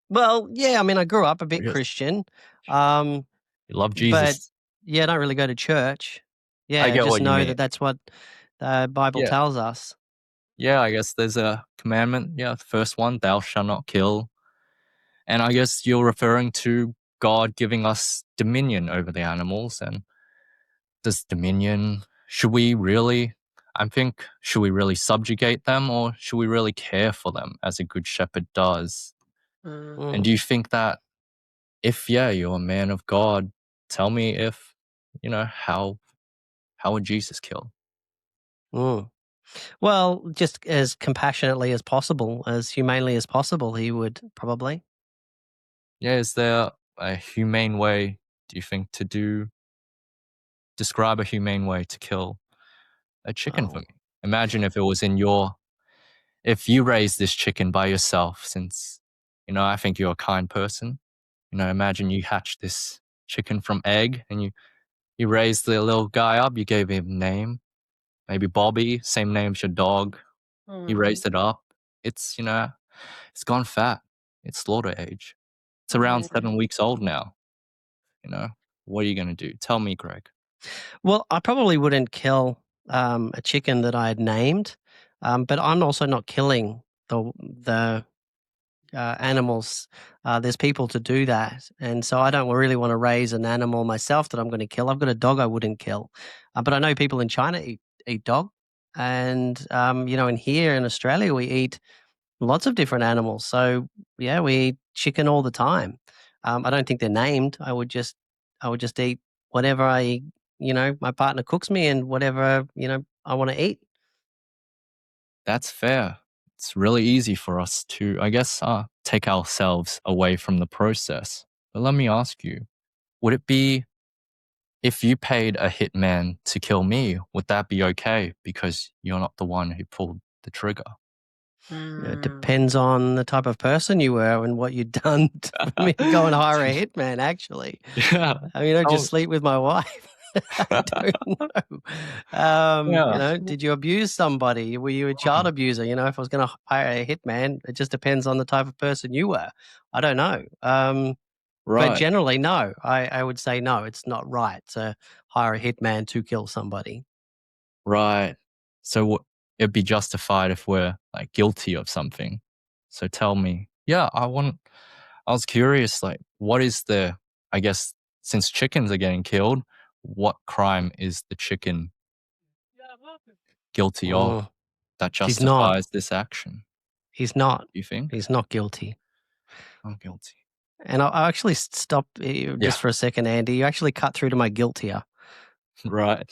Well, yeah, I mean, I grew up a bit Yes. Christian, um, You love but Jesus. yeah, I don't really go to church. I Yeah, I get just what you know mean. that that's what the Bible Yeah. tells us. Yeah, I guess there's a commandment. Yeah, the first one, thou shalt not kill. And I guess you're referring to God giving us dominion over the animals. And does dominion, should we really subjugate them, or should we really care for them as a good shepherd does? And Mm, do you think that if, yeah, you're a man of God, tell me if, how would Jesus kill? mm. Well, just as compassionately as possible, as humanely as possible, he would probably. Yeah, is there a humane way, do you think, describe a humane way to kill a chicken for Oh, me? Imagine if you raised this chicken by yourself, since, I think you're a kind person. Imagine you hatched this chicken from egg, and you raised the little guy up, you gave him a name, maybe Bobby, same name as your dog. You Mm, raised it up. It's gone fat. It's slaughter age. It's around mm. 7 weeks old now. You know, what are you going to do? Tell me, Greg. well, I probably wouldn't kill a chicken that I had named, but I'm also not killing the animals. There's people to do that, and so I don't really want to raise an animal myself that I'm going to kill. I've got a dog I wouldn't kill, but I know people in China eat dog, and in here in Australia we eat lots of different animals. So yeah, we eat chicken all the time. I don't think they're named. I would just eat whatever my partner cooks me and whatever I want to eat. That's fair. It's really easy for us to, I guess, take ourselves away from the process. But let me ask you, would it be, if you paid a hitman to kill me, would that be okay because you're not the one who pulled the trigger? It Mm. depends on the type of person you were and what you'd done for me to go and hire a hitman. Actually, Yeah. I mean, I just Oh, sleep with my wife. I don't know. yeah. Did you abuse somebody? Were you a child abuser? If I was going to hire a hitman, it just depends on the type of person you were. I don't know. But Right. generally, no. I would say no. It's not right to hire a hitman to kill somebody. Right. So it'd be justified if we're like guilty of something. So tell me, yeah, I was curious, like, what is I guess, since chickens are getting killed, what crime is the chicken guilty of Mm, that he's not. justifies this action? He's not. Do you think? He's not guilty. I'm guilty. And I'll actually stop Yeah. just for a second, Andy. You actually cut through to my guilt here, Right.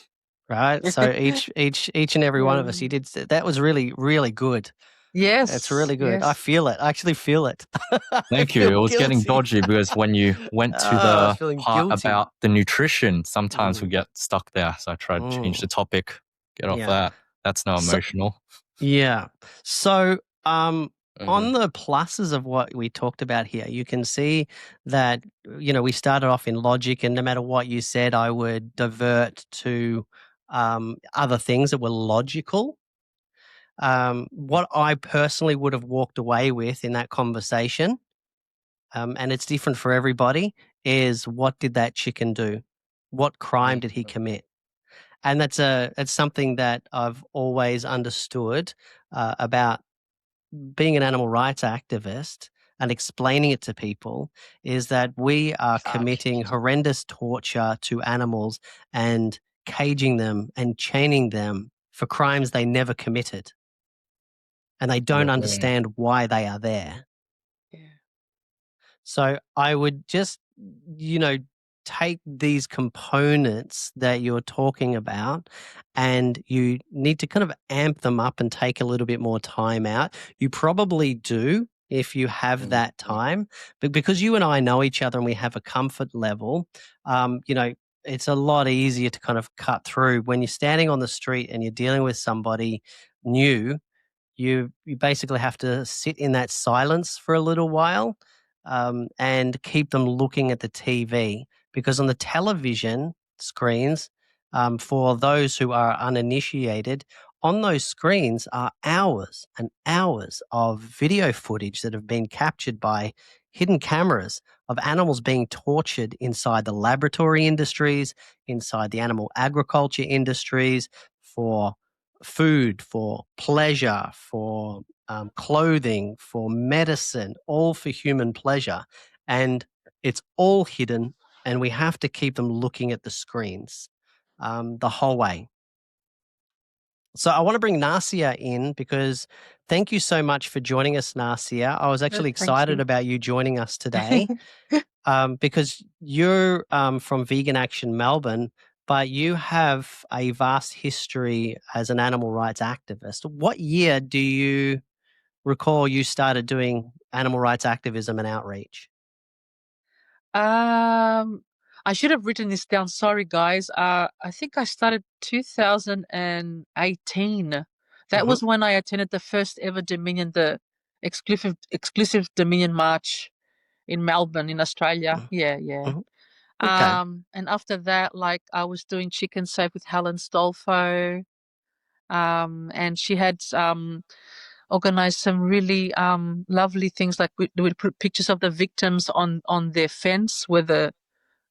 right? So each and every one of us, you Mm. did. That was really, really good. It's Yes, really good. I yes. feel it. I actually feel it. I Thank you. feel It was getting guilty. dodgy because when you went to I was the feeling part guilty. about the nutrition, sometimes we Mm, get stuck there. So I tried to change the mm, topic, get off yeah. that. That's no So emotional. yeah. So Mhm. on the pluses of what we talked about here, you can see that we started off in logic, and no matter what you said, I would divert to other things that were logical. What I personally would have walked away with in that conversation, and it's different for everybody, is what did that chicken do? What crime did he commit? And that's something that I've always understood about being an animal rights activist and explaining it to people, is that we are committing horrendous torture to animals and caging them and chaining them for crimes they never committed. And they don't understand why they are there. Yeah. So I would just, take these components that you're talking about, and you need to kind of amp them up and take a little bit more time out. You probably do if you have that time, but because you and I know each other and we have a comfort level, it's a lot easier to kind of cut through when you're standing on the street and you're dealing with somebody new. You basically have to sit in that silence for a little while, and keep them looking at the TV, because on the television screens, for those who are uninitiated, on those screens are hours and hours of video footage that have been captured by hidden cameras of animals being tortured inside the laboratory industries, inside the animal agriculture industries, for food, for pleasure, for clothing, for medicine, all for human pleasure. And it's all hidden, and we have to keep them looking at the screens the whole way. So I want to bring Nasia in, because thank you so much for joining us, Nasia. I was actually Thank excited you. about you joining us today. Because you're from Vegan Action Melbourne, but you have a vast history as an animal rights activist. What year do you recall you started doing animal rights activism and outreach? I should have written this down. Sorry, guys. I think I started 2018. That was when I attended the first ever Dominion, the exclusive Dominion March in Melbourne, in Australia. Yeah, yeah. Mhm. Okay. And after that, like, I was doing Chicken Safe with Helen Stolfo. And she had organized some really lovely things, like we would put pictures of the victims on their fence where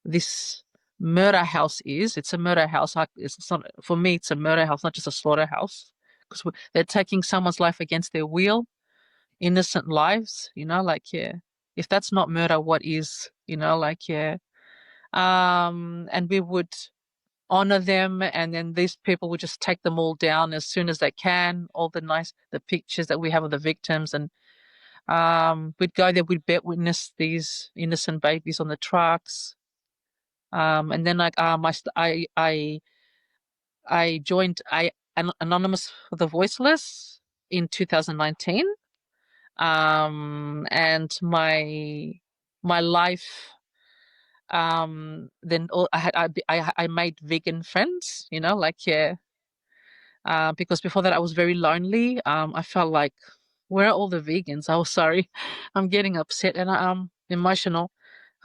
this murder house is. It's a murder house. It's not, for me, it's a murder house, not just a slaughterhouse, because they're taking someone's life against their will, innocent lives, like, yeah, if that's not murder, what is, like, yeah. And we would honor them, and then these people would just take them all down as soon as they can, all the pictures that we have of the victims. And we'd go there, we'd witness these innocent babies on the trucks. And then, like, I joined Anonymous for the Voiceless in 2019. And my life, then I made vegan friends, like, yeah. Because before that I was very lonely. I felt like, where are all the vegans? Oh, sorry, I'm getting upset and I'm emotional.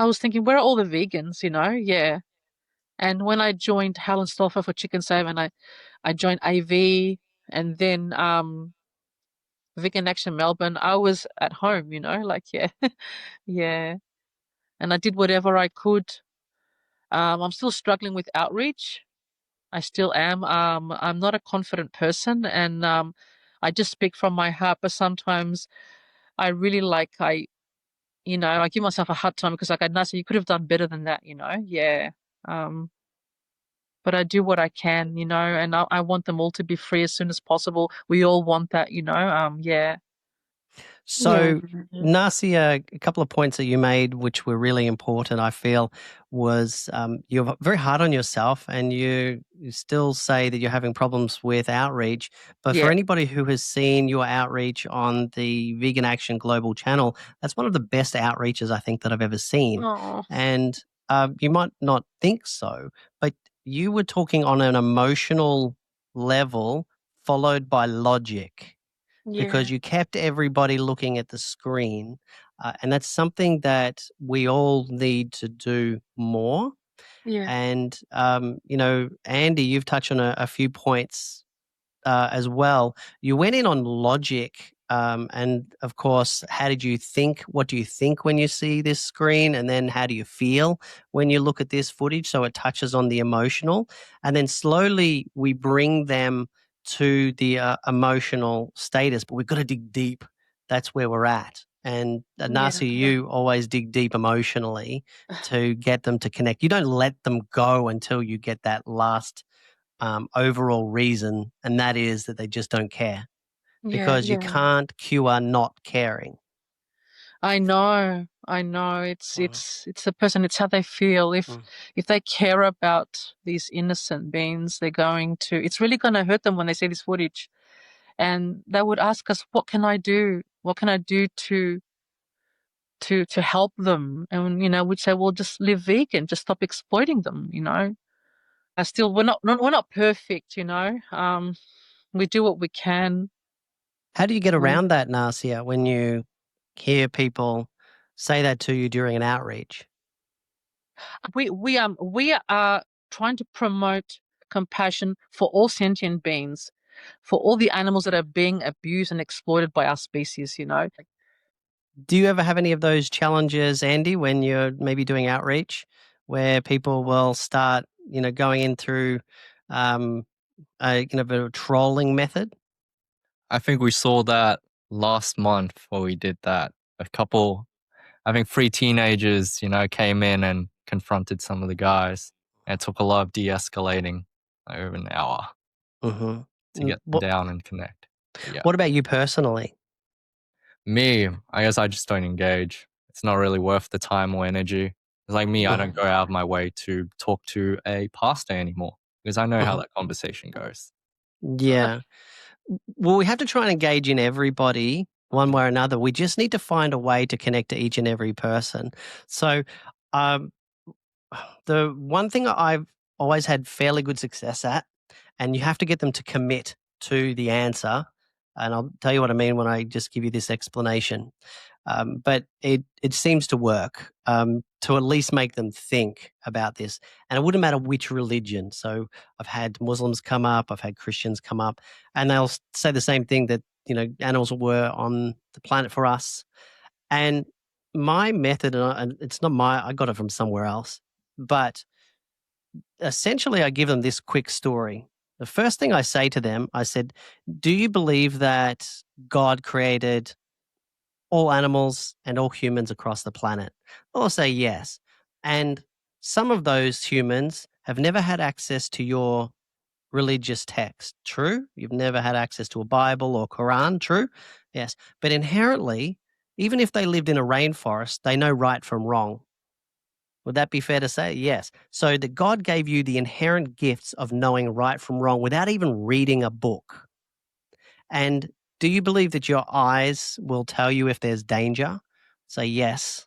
I was thinking, where are all the vegans? Yeah. And when I joined Helen Stolfer for Chicken Save, and I joined AV, and then Vegan Action Melbourne, I was at home, like, yeah. Yeah. And I did whatever I could. I'm still struggling with outreach. I still am. I'm not a confident person, and I just speak from my heart. But sometimes I really I give myself a hard time, because, like, Nasia, you could have done better than that, Yeah. But I do what I can, and I want them all to be free as soon as possible. We all want that, yeah. So, Yeah. Nasia, a couple of points that you made, which were really important, I feel, was you're very hard on yourself, and you still say that you're having problems with outreach. But for Yeah. anybody who has seen your outreach on the Vegan Action Global channel, that's one of the best outreaches I think that I've ever seen. Oh. And you might not think so, but you were talking on an emotional level followed by logic, because Yeah. you kept everybody looking at the screen. And that's something that we all need to do more. Yeah. And, Andy, you've touched on a few points as well. You went in on logic. And of course, how did you think? What do you think when you see this screen? And then how do you feel when you look at this footage? So it touches on the emotional. And then slowly we bring them to the emotional status, but we've got to dig deep. That's where we're at. And Nasi, Yeah. you always dig deep emotionally to get them to connect. You don't let them go until you get that last overall reason, and that is that they just don't care. Because you Yeah. can't cure not caring. I know. It's the person. It's how they feel. If they care about these innocent beings, they're going to. It's really going to hurt them when they see this footage, and they would ask us, "What can I do? What can I do to help them?" And we'd say, "Well, just live vegan. Just stop exploiting them." We're not perfect. We do what we can. How do you get around that, Nasia, when you hear people say that to you during an outreach? We are trying to promote compassion for all sentient beings, for all the animals that are being abused and exploited by our species. Do you ever have any of those challenges, Andy, when you're maybe doing outreach, where people will start, going in through a bit of a trolling method? I think we saw that last month where we did that. I think 3 teenagers, came in and confronted some of the guys. And it took a lot of de-escalating, like over an hour, to get them down and connect. Yeah. What about you personally? Me, I guess I just don't engage. It's not really worth the time or energy. It's like me, I don't go out of my way to talk to a pastor anymore because I know how that conversation goes. Yeah. Well, we have to try and engage in everybody one way or another. We just need to find a way to connect to each and every person. So, the one thing I've always had fairly good success at, and you have to get them to commit to the answer. And I'll tell you what I mean when I just give you this explanation. But it seems to work to at least make them think about this. And it wouldn't matter which religion. So I've had Muslims come up, I've had Christians come up, and they'll say the same thing, that, animals were on the planet for us. And my method, and it's not I got it from somewhere else, but essentially I give them this quick story. The first thing I say to them, I said, do you believe that God created all animals and all humans across the planet? I'll say yes. And some of those humans have never had access to your religious text. True. You've never had access to a Bible or Quran. True. Yes. But inherently, even if they lived in a rainforest, they know right from wrong. Would that be fair to say? Yes. So that God gave you the inherent gifts of knowing right from wrong without even reading a book. And do you believe that your eyes will tell you if there's danger? Say yes.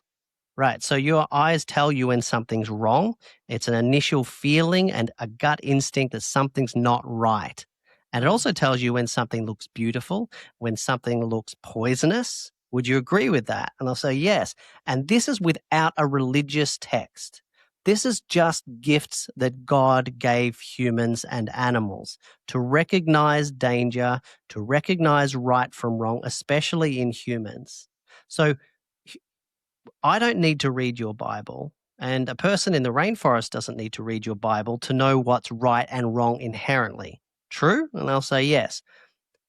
Right. So your eyes tell you when something's wrong. It's an initial feeling and a gut instinct that something's not right. And it also tells you when something looks beautiful, when something looks poisonous. Would you agree with that? And I'll say yes. And this is without a religious text. This is just gifts that God gave humans and animals to recognize danger, to recognize right from wrong, especially in humans. So I don't need to read your Bible, and a person in the rainforest doesn't need to read your Bible to know what's right and wrong inherently. True? And I'll say yes.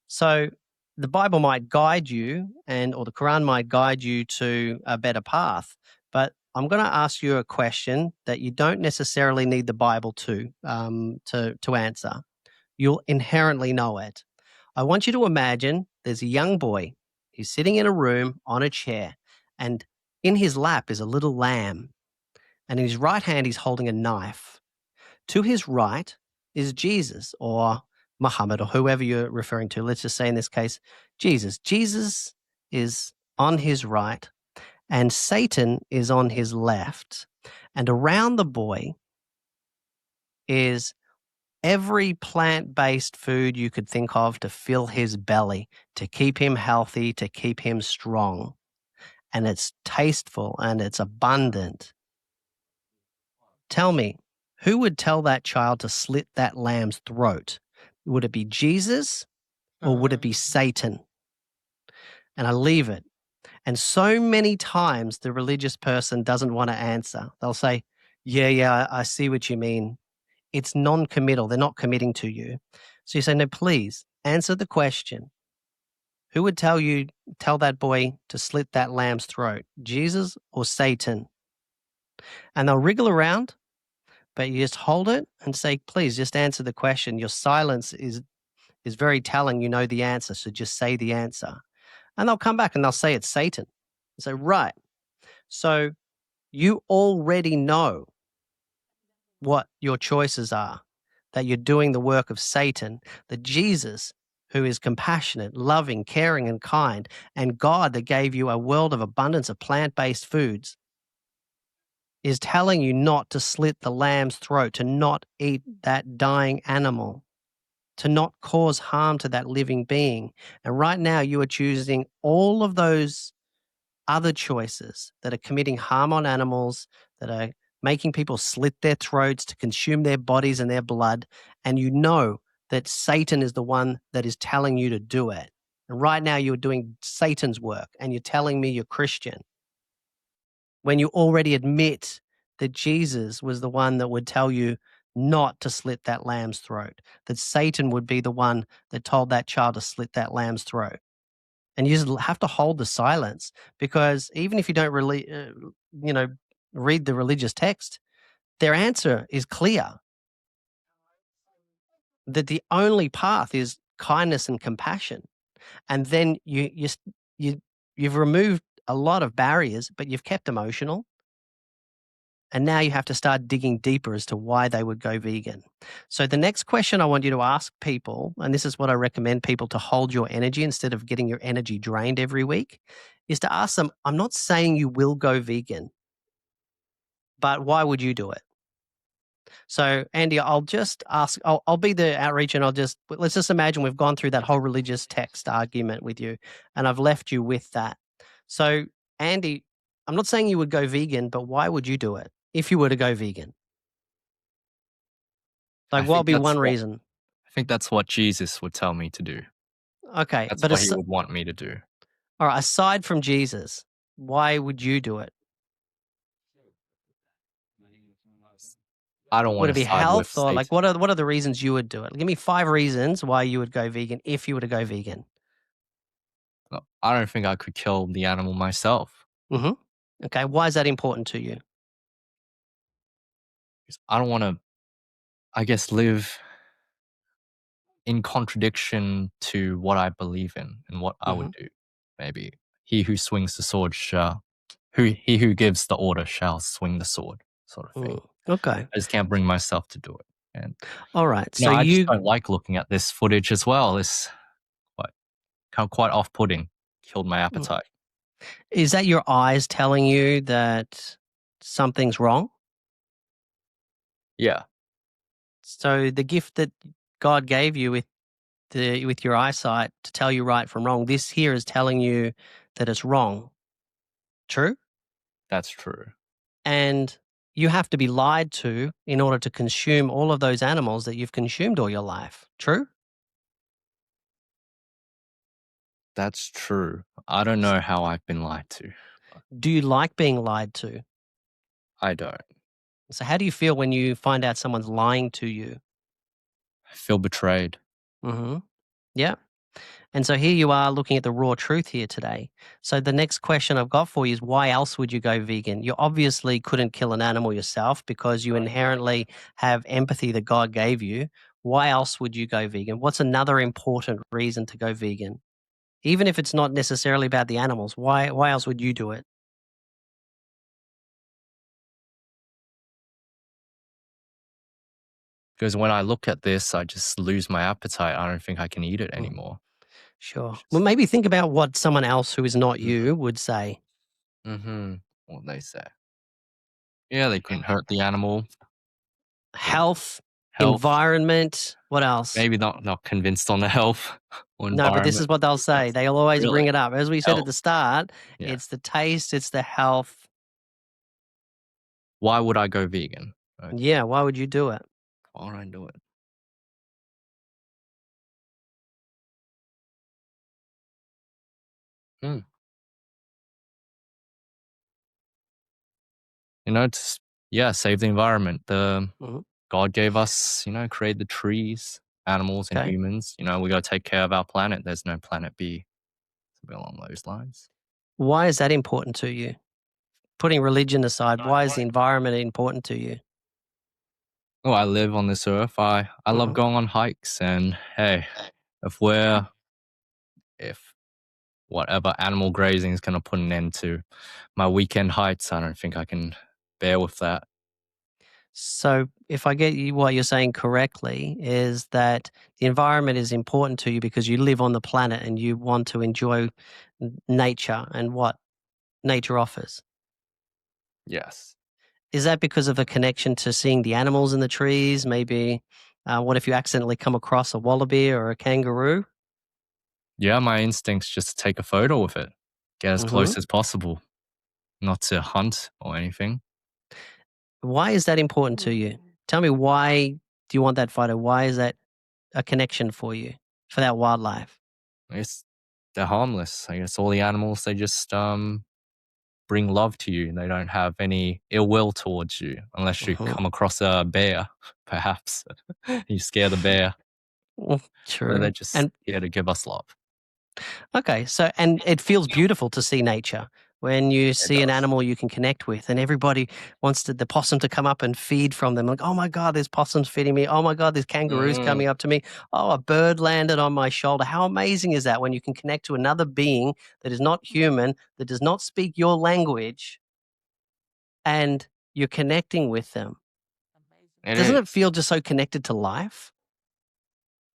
So the Bible might guide you, or the Quran might guide you to a better path, but I'm going to ask you a question that you don't necessarily need the Bible to answer. You'll inherently know it. I want you to imagine there's a young boy. He's sitting in a room on a chair, and in his lap is a little lamb, and in his right hand he's holding a knife. To his right is Jesus or Muhammad or whoever you're referring to. Let's just say in this case, Jesus. Jesus is on his right and Satan is on his left. And around the boy is every plant-based food you could think of to fill his belly, to keep him healthy, to keep him strong. And it's tasteful and it's abundant. Tell me, who would tell that child to slit that lamb's throat? Would it be Jesus or would it be Satan? And I leave it. And so many times the religious person doesn't want to answer. They'll say, yeah, I see what you mean. It's non-committal. They're not committing to you. So you say, no, please answer the question. Who would tell that boy to slit that lamb's throat, Jesus or Satan? And they'll wriggle around. but you just hold it and say, please just answer the question. Your silence is very telling you know the answer, so just say the answer. And they'll come back and they'll say it's Satan. So, right. So you already know what your choices are, that you're doing the work of Satan, that Jesus, who is compassionate, loving, caring, and kind, and God that gave you a world of abundance of plant-based foods, is telling you not to slit the lamb's throat, to not eat that dying animal, to not cause harm to that living being. And right now you are choosing all of those other choices that are committing harm on animals, that are making people slit their throats to consume their bodies and their blood. And you know that Satan is the one that is telling you to do it. And right now you're doing Satan's work and you're telling me you're Christian when you already admit that Jesus was the one that would tell you not to slit that lamb's throat, that Satan would be the one that told that child to slit that lamb's throat. And you just have to hold the silence, because even if you don't really, read the religious text, their answer is clear, that the only path is kindness and compassion. And then you've removed a lot of barriers, but you've kept emotional. And now you have to start digging deeper as to why they would go vegan. So the next question I want you to ask people, and this is what I recommend people to hold your energy instead of getting your energy drained every week, is to ask them, I'm not saying you will go vegan, but why would you do it? So, Andy, I'll just ask, I'll be the outreach, and let's just imagine we've gone through that whole religious text argument with you, and I've left you with that. So, Andy, I'm not saying you would go vegan, but why would you do it if you were to go vegan? Like, what would be one reason? I think that's what Jesus would tell me to do. Okay, That's but what he would want me to do. all right, aside from Jesus, why would you do it? I don't Would want it to be side with health, or like Satan. what are the reasons you would do it? Give me 5 reasons why you would go vegan if you were to go vegan. I don't think I could kill the animal myself. Mm-hmm. Okay, why is that important to you? Because I don't want to, I guess, live in contradiction to what I believe in and what I would do. Maybe he who swings the sword he who gives the order shall swing the sword, sort of thing. Okay. I just can't bring myself to do it. And all right. So I just don't like looking at this footage as well. It's quite off-putting. Killed my appetite. Is that your eyes telling you that something's wrong? Yeah. So the gift that God gave you with your eyesight to tell you right from wrong, this here is telling you that it's wrong. True? That's true. And you have to be lied to in order to consume all of those animals that you've consumed all your life. True? That's true. I don't know how I've been lied to. Do you like being lied to? I don't. So how do you feel when you find out someone's lying to you? I feel betrayed. Mm-hmm. Yeah. And so here you are looking at the raw truth here today. So the next question I've got for you is, why else would you go vegan? You obviously couldn't kill an animal yourself because you inherently have empathy that God gave you. Why else would you go vegan? What's another important reason to go vegan? Even if it's not necessarily about the animals, why else would you do it? Because when I look at this, I just lose my appetite. I don't think I can eat it anymore. Sure. Well, maybe think about what someone else who is not you would say. Mm-hmm. What they say. Yeah, they couldn't hurt the animal. Health, Health. environment, what else? Maybe not convinced on the health or No, but this is what they'll say. They'll always bring it up. As we said at the start, it's the taste, it's the health. Why would I go vegan? Okay. Yeah, why would you do it? Why would I do it? To save the environment. God gave us, create the trees, animals, and humans. We got to take care of our planet. There's no planet B. Something along those lines. Why is that important to you? Putting religion aside, why is the environment important to you? Oh, I live on this earth. I love Mhm. going on hikes, and hey, if if whatever animal grazing is going to put an end to my weekend hikes, I don't think I can bear with that. So, if I get you, what you're saying correctly is that the environment is important to you because you live on the planet and you want to enjoy nature and what nature offers. Yes. Is that because of a connection to seeing the animals in the trees? Maybe, what if you accidentally come across a wallaby or a kangaroo? Yeah, my instinct's just to take a photo with it, get as Hmm. close as possible, not to hunt or anything. Why is that important to you? Tell me, why do you want that photo? Why is that a connection for you, for that wildlife? I guess they're harmless. I guess all the animals, they just bring love to you. They don't have any ill will towards you unless you Hmm. come across a bear, perhaps. You scare the bear, but they're True. just And here to give us love. okay, so and it feels beautiful to see nature. When you It see an does. animal you can connect with, and everybody wants the possum to come up and feed from them. Like, oh my God, there's possums feeding me. Oh my God, there's kangaroos Mm, coming up to me. Oh, a bird landed on my shoulder. How amazing is that when you can connect to another being that is not human, that does not speak your language, and you're connecting with them? it Doesn't it is. feel just so connected to life?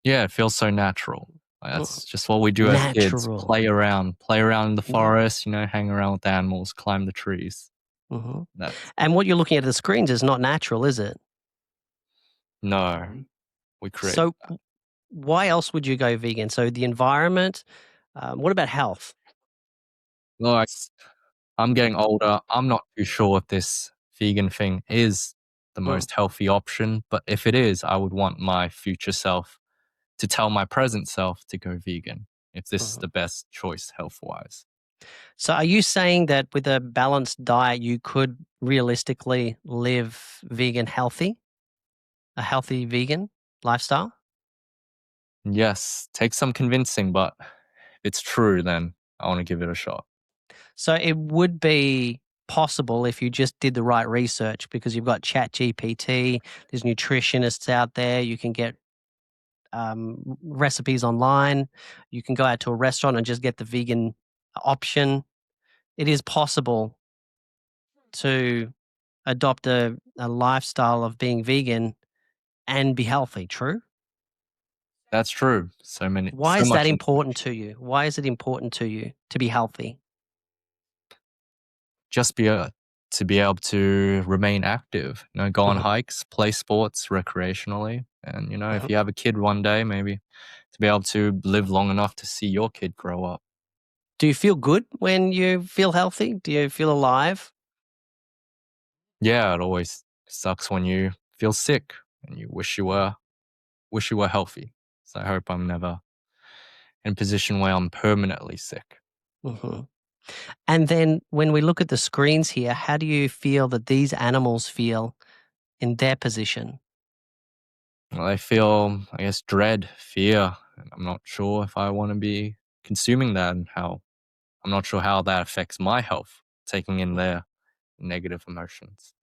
Yeah, it feels so natural. Like, Mm, that's just what we do as kids. natural. Play around in the Yeah. forest, hang around with animals, climb the trees. Hmm. That's And what you're looking at the screens is not natural, is it? no, we create. So, why else would you go vegan? So, the environment. What about health? Like, I'm getting older. I'm not too sure if this vegan thing is the Mm, most healthy option, but if it is, I would want my future self to tell my present self to go vegan if this is mhm. the best choice health wise. So, are you saying that with a balanced diet, you could realistically live vegan healthy, a healthy vegan lifestyle? Yes, take some convincing, but if it's true, then I want to give it a shot. So, it would be possible if you just did the right research because you've got Chat GPT, there's nutritionists out there, you can get recipes online, you can go out to a restaurant and just get the vegan option. It is possible to adopt a lifestyle of being vegan and be healthy, true? That's true. Why So is that much important information. to you? Why is it important to you to be healthy? Just to be able to remain active, go on Mhm, hikes, play sports recreationally, and if mhm. you have a kid one day, maybe to be able to live long enough to see your kid grow up. Do you feel good when you feel healthy? Do you feel alive? Yeah, it always sucks when you feel sick and you wish you were healthy. So I hope I'm never in a position where I'm permanently sick. Mhm. And then when we look at the screens here, how do you feel that these animals feel in their position? Well, I feel, I guess, dread, fear, and I'm not sure if I want to be consuming that and how I'm not sure how that affects my health, taking in Mhm. their negative emotions.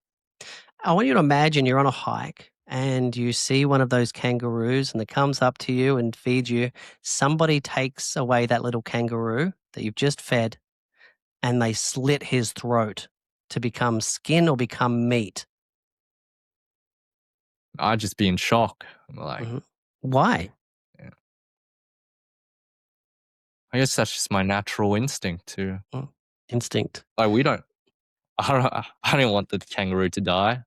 I want you to imagine you're on a hike and you see one of those kangaroos and it comes up to you and feeds you. Somebody takes away that little kangaroo that you've just fed and they slit his throat to become skin or become meat. I'd just be in shock. I'm like, Mhm. Why? yeah. I guess that's just my natural instinct to, Mm. Instinct. like, we don't, I don't want the kangaroo to die.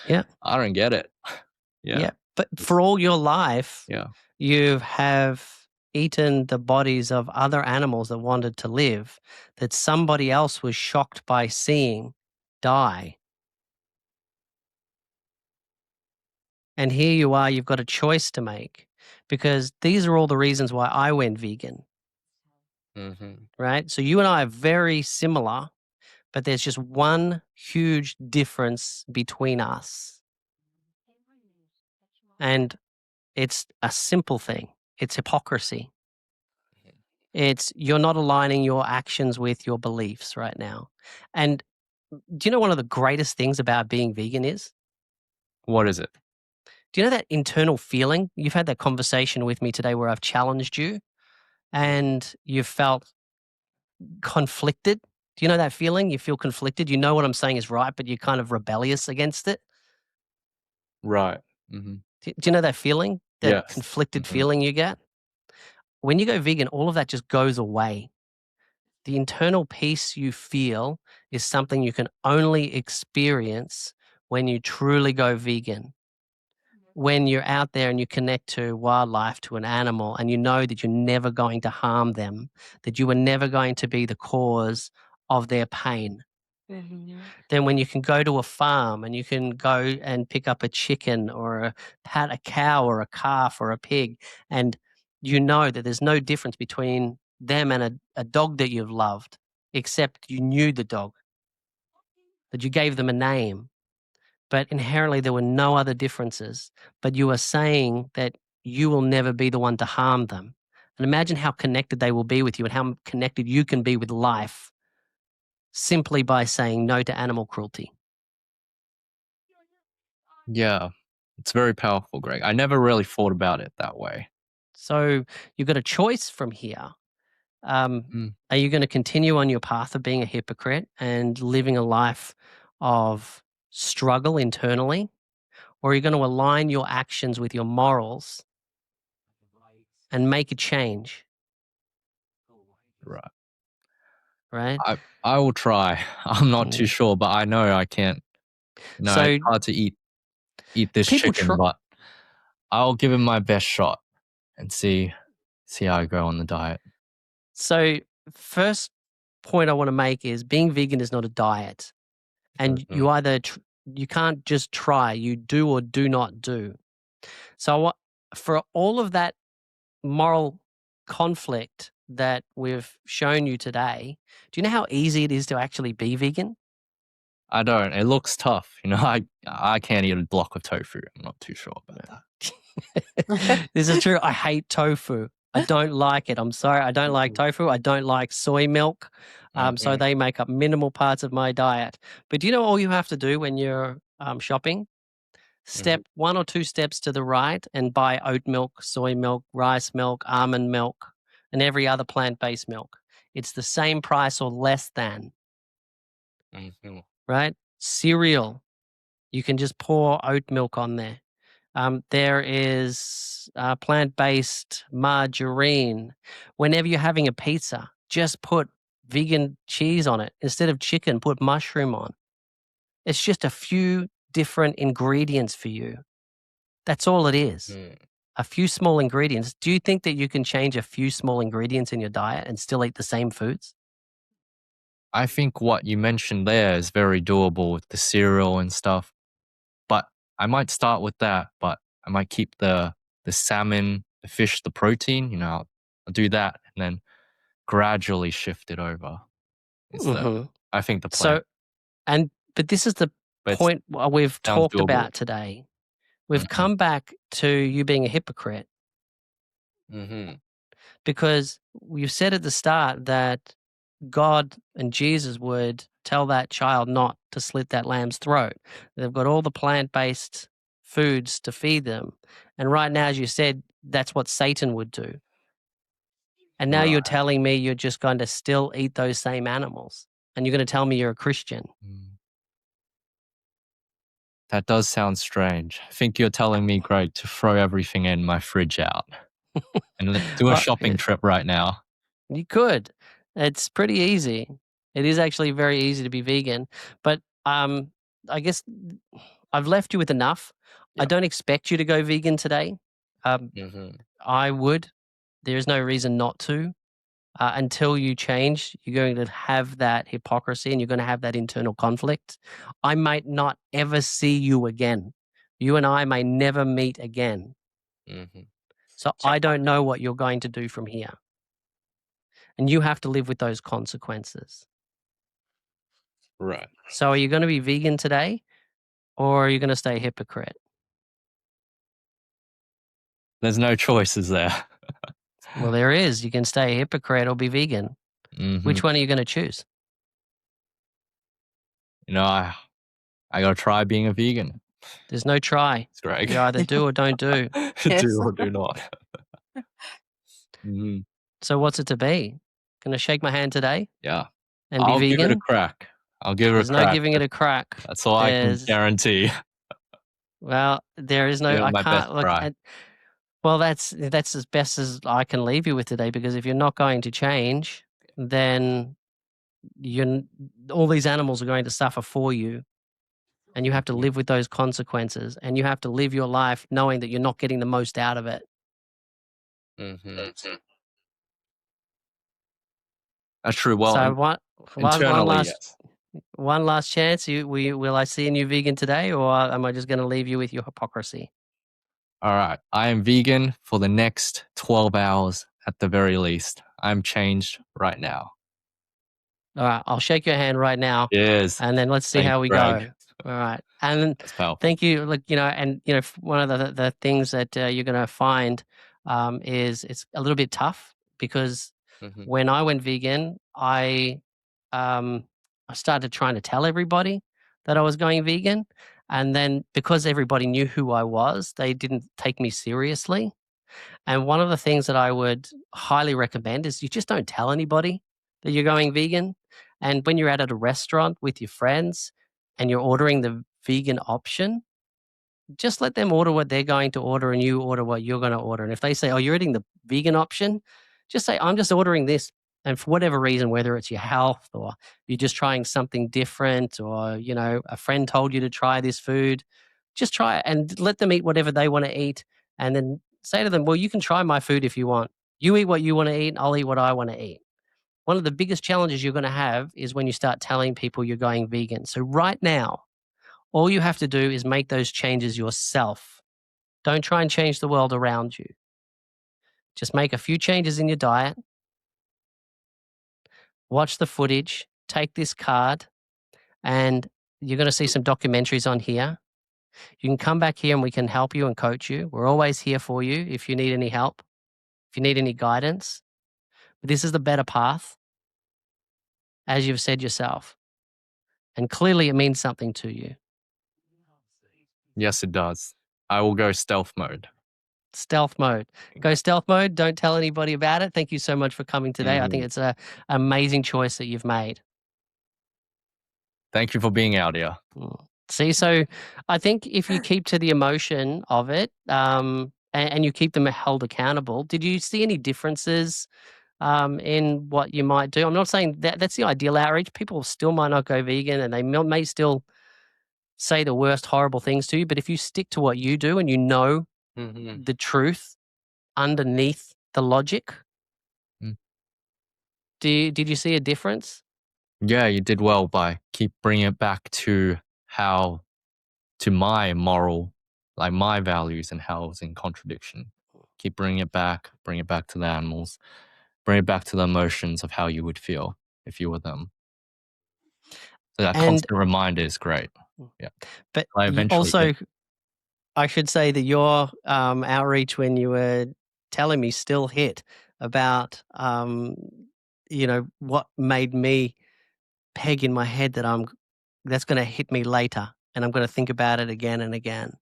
Yeah. I don't get it. Yeah. Yeah. But It's, for all your life, yeah. you have eaten the bodies of other animals that wanted to live that somebody else was shocked by seeing die. And here you are, you've got a choice to make because these are all the reasons why I went vegan, Hmm. right? So you and I are very similar, but there's just one huge difference between us. And it's a simple thing, it's hypocrisy. It's you're not aligning your actions with your beliefs right now. And do you know one of the greatest things about being vegan is? What is it? Do you know that internal feeling? You've had that conversation with me today where I've challenged you and you've felt conflicted. Do you know that feeling? You feel conflicted. You know what I'm saying is right, but you're kind of rebellious against it. Right. Mm-hmm. Do you know that feeling? That Yes. conflicted Mm-hmm. feeling you get? When you go vegan, all of that just goes away. The internal peace you feel is something you can only experience when you truly go vegan. When you're out there and you connect to wildlife, to an animal, and you know that you're never going to harm them, that you are never going to be the cause of their pain. Then when you can go to a farm and you can go and pick up a chicken or pat a cow or a calf or a pig, and you know that there's no difference between them and a dog that you've loved, except you knew the dog, that you gave them a name, but inherently there were no other differences. But you are saying that you will never be the one to harm them. And imagine how connected they will be with you and how connected you can be with life simply by saying no to animal cruelty. Yeah. It's very powerful, Greg. I never really thought about it that way. So you've got a choice from here. Mm. Are you going to continue on your path of being a hypocrite and living a life of struggle internally? Or are you going to align your actions with your morals and make a change? Right. Right? I will try. I'm not too sure, but I know I can't. No, So it's hard to eat this people chicken, but I'll give it my best shot and see how I go on the diet. So first point I want to make is being vegan is not a diet. And you either you can't just try, you do or do not do. So for all of that moral conflict that we've shown you today, do you know how easy it is to actually be vegan? I don't. It looks tough. I can't eat a block of tofu. I'm not too sure about that. This is true. I hate tofu. I don't like it. I'm sorry. I don't like tofu. I don't like soy milk. So they make up minimal parts of my diet. But do you know all you have to do when you're shopping? Step 1 or 2 steps to the right and buy oat milk, soy milk, rice milk, almond milk, and every other plant-based milk. It's the same price or less than, right? Cereal, you can just pour oat milk on there. There is plant-based margarine. Whenever you're having a pizza, just put vegan cheese on it. Instead of chicken, put mushroom on. It's just a few different ingredients for you. That's all it is. A few small ingredients. Do you think that you can change a few small ingredients in your diet and still eat the same foods? I think what you mentioned there is very doable with the cereal and stuff. But I might start with that, but I might keep the salmon, the fish, the protein, I'll do that and then gradually shift it over. I think the plan. But this is the But point we've sounds talked doable. about today. We've come back to you being a hypocrite because you said at the start that God and Jesus would tell that child not to slit that lamb's throat. They've got all the plant-based foods to feed them. And right now, as you said, that's what Satan would do. And now you're telling me you're just going to still eat those same animals. And you're going to tell me you're a Christian. That does sound strange. I think you're telling me, Greg, to throw everything in my fridge out and let's do a shopping trip right now. You could. It's pretty easy. It is actually very easy to be vegan. But I guess I've left you with enough. I don't expect you to go vegan today. I would. There is no reason not to. Until you change, you're going to have that hypocrisy and you're going to have that internal conflict. I might not ever see you again. You and I may never meet again. So I don't know what you're going to do from here. And you have to live with those consequences. Right. So are you going to be vegan today or are you going to stay a hypocrite? There's no choices there. Well, there is. You can stay a hypocrite or be vegan. Which one are you going to choose? I got to try being a vegan. There's no try. It's Greg. You either do or don't do. Yes. Do or do not. Mhm. So what's it to be? Gonna shake my hand today Yeah. and be I'll give it a vegan? crack. I'll give it There's a no crack. giving it a crack. That's all I can There's guarantee. well, there is Give no. it I my best can't look. try. Well, that's as best as I can leave you with today, because if you're not going to change, then all these animals are going to suffer for you, and you have to live with those consequences, and you have to live your life knowing that you're not getting the most out of it. Mhm. That's true. Well, So one internally, last yes. one last chance. Will I see a new vegan today, or am I just going to leave you with your hypocrisy? All right. I am vegan for the next 12 hours at the very least. I'm changed right now. All right, I'll shake your hand right now, Yes. and then let's see Thank how you, we Greg. go. All right, and That's powerful. thank you. Look, one of the things that you're going to find is it's a little bit tough, because Mhm. when I went vegan, I started trying to tell everybody that I was going vegan, and then because everybody knew who I was, they didn't take me seriously. And one of the things that I would highly recommend is you just don't tell anybody that you're going vegan. And when you're at a restaurant with your friends and you're ordering the vegan option, just let them order what they're going to order and you order what you're going to order. And if they say, "Oh, you're eating the vegan option," just say, "I'm just ordering this." And for whatever reason, whether it's your health or you're just trying something different, or, a friend told you to try this food, just try it and let them eat whatever they want to eat. And then say to them, "Well, you can try my food if you want. You eat what you want to eat, I'll eat what I want to eat." One of the biggest challenges you're going to have is when you start telling people you're going vegan. So right now, all you have to do is make those changes yourself. Don't try and change the world around you. Just make a few changes in your diet, watch the footage, take this card, and you're going to see some documentaries on here. You can come back here and we can help you and coach you. We're always here for you if you need any help, if you need any guidance. But this is the better path, as you've said yourself. And clearly it means something to you. Yes, it does. I will go stealth mode. Stealth mode. Go stealth mode. Don't tell anybody about it. Thank you so much for coming today. I think Mhm. it's an amazing choice that you've made. Thank you for being out here. See, so I think if you keep to the emotion of it, and you keep them held accountable, did you see any differences in what you might do? I'm not saying that's the ideal outreach. People still might not go vegan, and they may still say the worst horrible things to you. But if you stick to what you do and you know Mhm. the truth underneath the logic, Mm. did you see a difference? Yeah, you did well by keep bringing it back to my moral, like my values and how it's in contradiction. Keep bringing it back to the animals, bring it back to the emotions of how you would feel if you were them. So that And constant reminder is great. Yeah. but I eventually also, did. I should say that your outreach when you were telling me still hit about what made me peg in my head that that's going to hit me later, and I'm going to think about it again and again.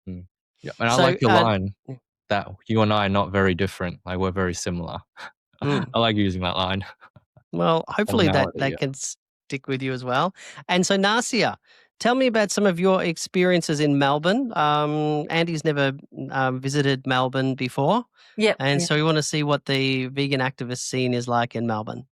Mm. Yeah, and I So, like your line that you and I are not very different. Like we're very similar. I like using that line. well, hopefully that Commonality, yeah. can stick with you as well. And so, Nasia, tell me about some of your experiences in Melbourne. Andy's never visited Melbourne before, Yep. and Yeah. so we want to see what the vegan activist scene is like in Melbourne.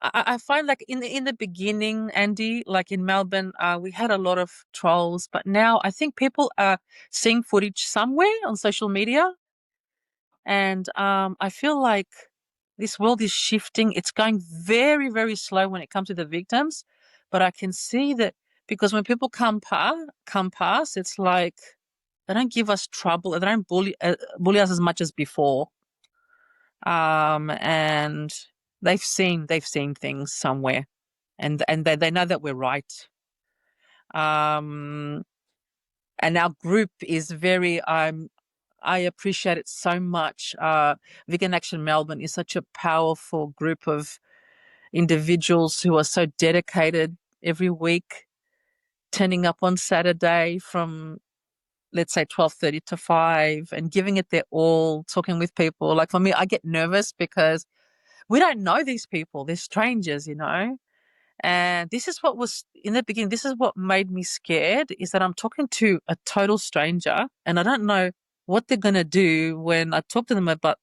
I find like in the beginning, Andy, like in Melbourne, we had a lot of trolls, but now I think people are seeing footage somewhere on social media, and I feel like this world is shifting. It's going very, very slow when it comes to the victims, but I can see that because when people come past, it's like they don't give us trouble. They don't bully us as much as before. And they've seen things somewhere, and they know that we're right. And our group is very I appreciate it so much. Vegan Action Melbourne is such a powerful group of individuals who are so dedicated every week. turning up on Saturday from, let's say, 12:30 to 5 and giving it their all, talking with people. Like for me, I get nervous because we don't know these people. They're strangers, you know. And this is what was in the beginning, this is what made me scared, is that I'm talking to a total stranger and I don't know what they're going to do when I talk to them about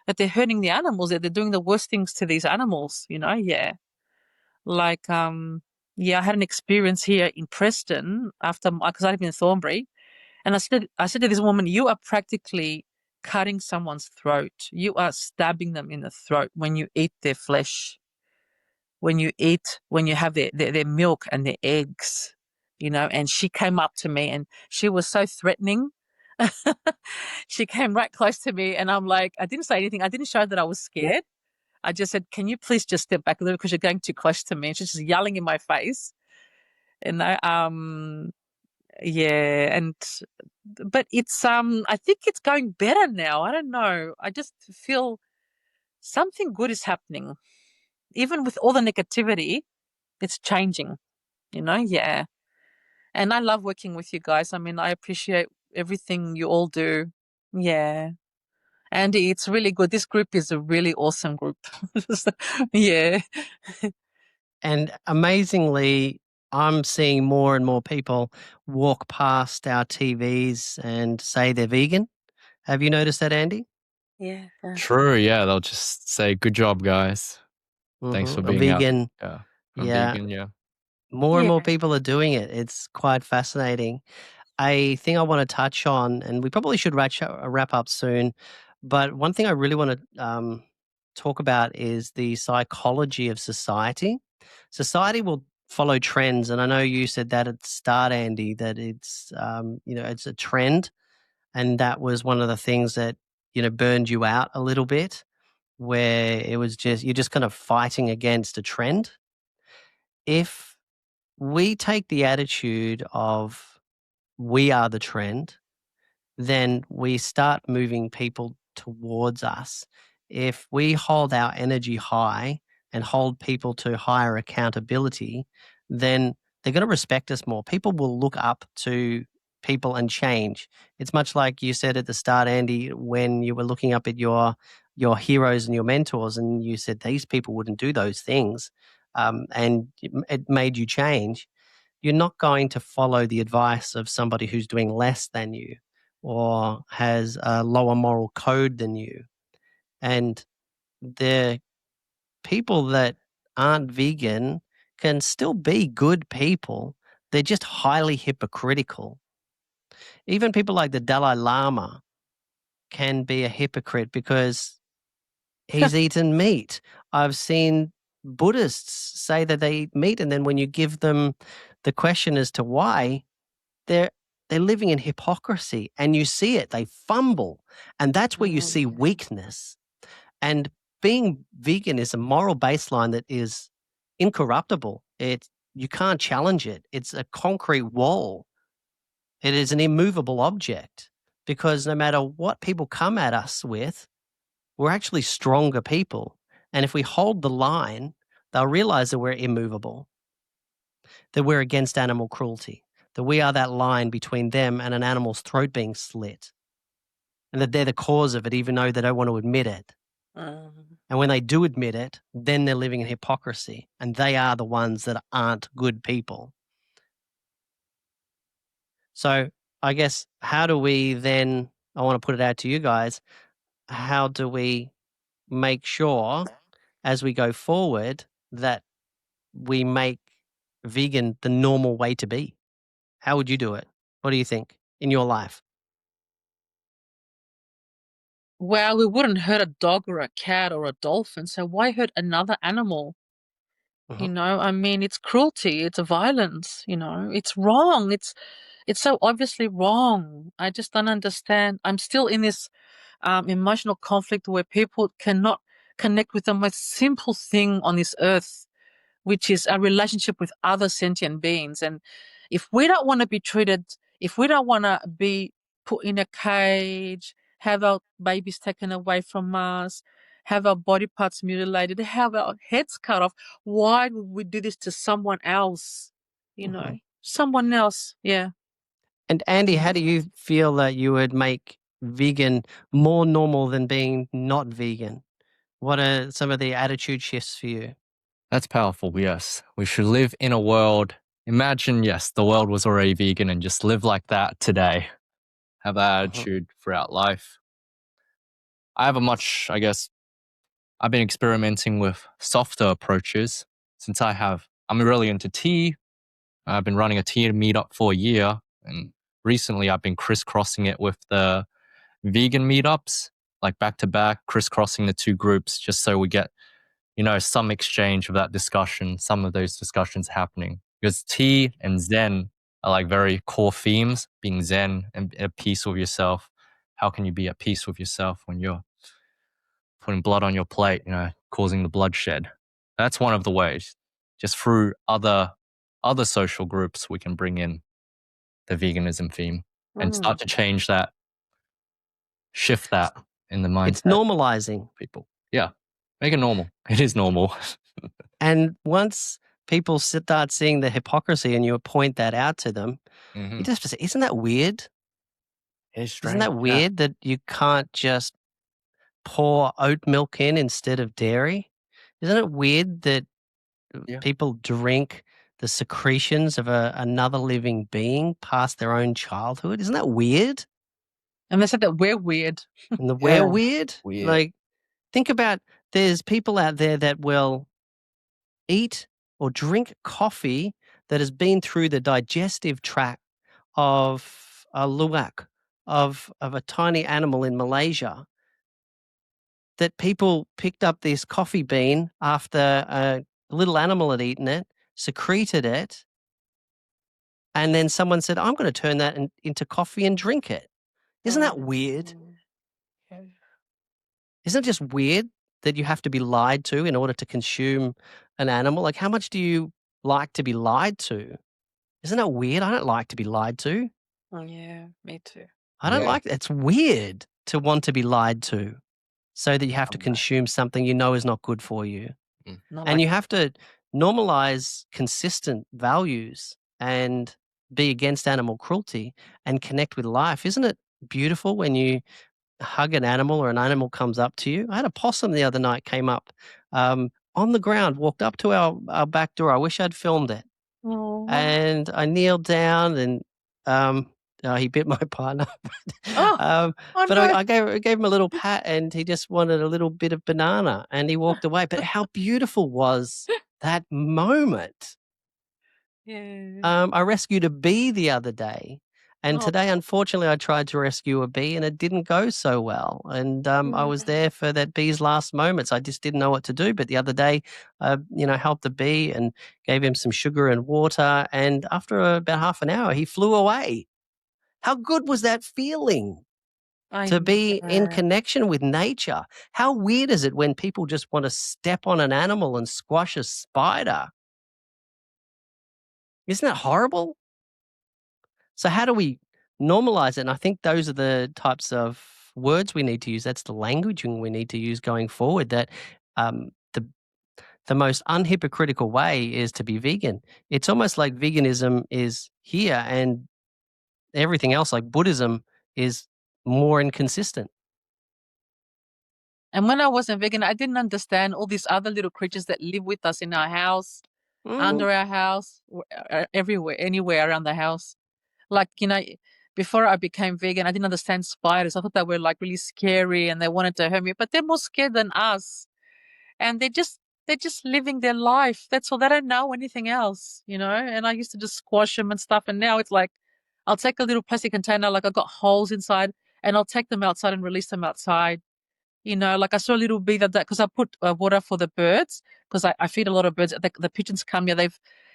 that they're hurting the animals, that they're doing the worst things to these animals, you know? Yeah. Like, yeah, I had an experience here in Preston after, because I live in Thornbury, and I said to this woman, you are practically cutting someone's throat. You are stabbing them in the throat when you eat their flesh, when you have their milk and their eggs, you know. And she came up to me and she was so threatening. She came right close to me and I'm like, I didn't say anything. I didn't show that I was scared. I just said, can you please just step back a little because you're going too close to me? And she's just yelling in my face. And yeah, but it's I think it's going better now. I don't know. I just feel something good is happening. Even with all the negativity, it's changing, you know? Yeah. And I love working with you guys. I mean, I appreciate everything you all do. Yeah. Andy, it's really good. This group is a really awesome group. Yeah. And amazingly, I'm seeing more and more people walk past our TVs and say they're vegan. Have you noticed that, Andy? Yeah. True, yeah. They'll just say, "Good job, guys. Thanks for A being out." vegan. Yeah, I'm Yeah. vegan. Yeah. More and Yeah. more people are doing it. It's quite fascinating. A thing I want to touch on, and we probably should wrap up soon, but one thing I really want to talk about is the psychology of society. Society will follow trends, and I know you said that at the start, Andy, that it's it's a trend, and that was one of the things that burned you out a little bit, where it was just you're just kind of fighting against a trend. If we take the attitude of we are the trend, then we start moving people towards us. If we hold our energy high and hold people to higher accountability, then they're going to respect us more. People will look up to people and change. It's much like you said at the start, Andy, when you were looking up at your heroes and your mentors, and you said these people wouldn't do those things, and it made you change. You're not going to follow the advice of somebody who's doing less than you or has a lower moral code than you. And the people that aren't vegan can still be good people. They're just highly hypocritical. Even people like the Dalai Lama can be a hypocrite because he's eaten meat. I've seen Buddhists say that they eat meat, and then when you give them the question as to why, they're they're living in hypocrisy, and you see it. They fumble, and that's where you see weakness. And being vegan is a moral baseline that is incorruptible. You can't challenge it. It's a concrete wall. It is an immovable object because no matter what people come at us with, we're actually stronger people. And if we hold the line, they'll realize that we're immovable, that we're against animal cruelty, that we are that line between them and an animal's throat being slit, and that they're the cause of it, even though they don't want to admit it. And when they do admit it, then they're living in hypocrisy, and they are the ones that aren't good people. So I guess how do we then, I want to put it out to you guys, how do we make sure as we go forward that we make vegan the normal way to be? How would you do it? What do you think in your life? Well, we wouldn't hurt a dog or a cat or a dolphin, so why hurt another animal? You Mhm. know, I mean, it's cruelty, it's violence, you know, it's wrong. It's so obviously wrong. I just don't understand. I'm still in this emotional conflict where people cannot connect with the most simple thing on this earth, which is a relationship with other sentient beings. And if we don't want to be treated, if we don't want to be put in a cage, have our babies taken away from us, have our body parts mutilated, have our heads cut off, why would we do this to someone else? You know? Mhm. someone else. Yeah. And Andy, how do you feel that you would make vegan more normal than being not vegan? What are some of the attitude shifts for you? That's powerful, yes. We should live in a world. Imagine, yes, the world was already vegan and just live like that today. Have that attitude throughout life. I have I guess, I've been experimenting with softer approaches since I'm really into tea. I've been running a tea meetup for a year, and recently I've been crisscrossing it with the vegan meetups, like back to back, crisscrossing the two groups just so we get, some exchange of that discussion, some of those discussions happening. Because tea and Zen are like very core themes, being Zen and at peace with yourself. How can you be at peace with yourself when you're putting blood on your plate, causing the bloodshed? That's one of the ways. Just through other social groups, we can bring in the veganism theme and start to change that, shift that in the mindset It's normalizing. of people. Yeah, make it normal. It is normal. And once people start seeing the hypocrisy and you point that out to them, you just say, isn't that weird? It's strange. Isn't that weird that you can't just pour oat milk in instead of dairy? Isn't it weird that people drink the secretions of another living being past their own childhood? Isn't that weird? And they said that we're weird. And we're weird? Like, think about, there's people out there that will eat or drink coffee that has been through the digestive tract of a luwak, of a tiny animal in Malaysia, that people picked up this coffee bean after a little animal had eaten it, secreted it, and then someone said, I'm going to turn that into coffee and drink it. Isn't that weird? Isn't it just weird that you have to be lied to in order to consume an animal? Like, how much do you like to be lied to? Isn't that weird? I don't like to be lied to. Yeah, me too. I don't like it. It's weird to want to be lied to so that you have to consume something you know is not good for you. And you have to normalize consistent values and be against animal cruelty and connect with life. Isn't it beautiful when you hug an animal or an animal comes up to you? I had a possum the other night came up on the ground, walked up to our back door. I wish I'd filmed it. And I kneeled down and he bit my partner. But no. I gave him a little pat and he just wanted a little bit of banana and he walked away. But how beautiful was that moment? Yeah. I rescued a bee the other day. And today, unfortunately, I tried to rescue a bee and it didn't go so well. And I was there for that bee's last moments. I just didn't know what to do. But the other day, helped the bee and gave him some sugar and water. And after about half an hour, he flew away. How good was that feeling? To be in connection with nature? How weird is it when people just want to step on an animal and squash a spider? Isn't that horrible? So how do we normalize it? And I think those are the types of words we need to use. That's the languaging we need to use going forward, that the most unhypocritical way is to be vegan. It's almost like veganism is here and everything else, like Buddhism, is more inconsistent. And when I wasn't vegan, I didn't understand all these other little creatures that live with us in our house, under our house, everywhere, anywhere around the house. Like, before I became vegan, I didn't understand spiders. I thought they were like really scary and they wanted to hurt me, but they're more scared than us. And they're just living their life. That's all. They don't know anything else, and I used to just squash them and stuff. And now it's like, I'll take a little plastic container, like I've got holes inside, and I'll take them outside and release them outside. Like I saw a little bee that because I put water for the birds, because I feed a lot of birds. The pigeons come here.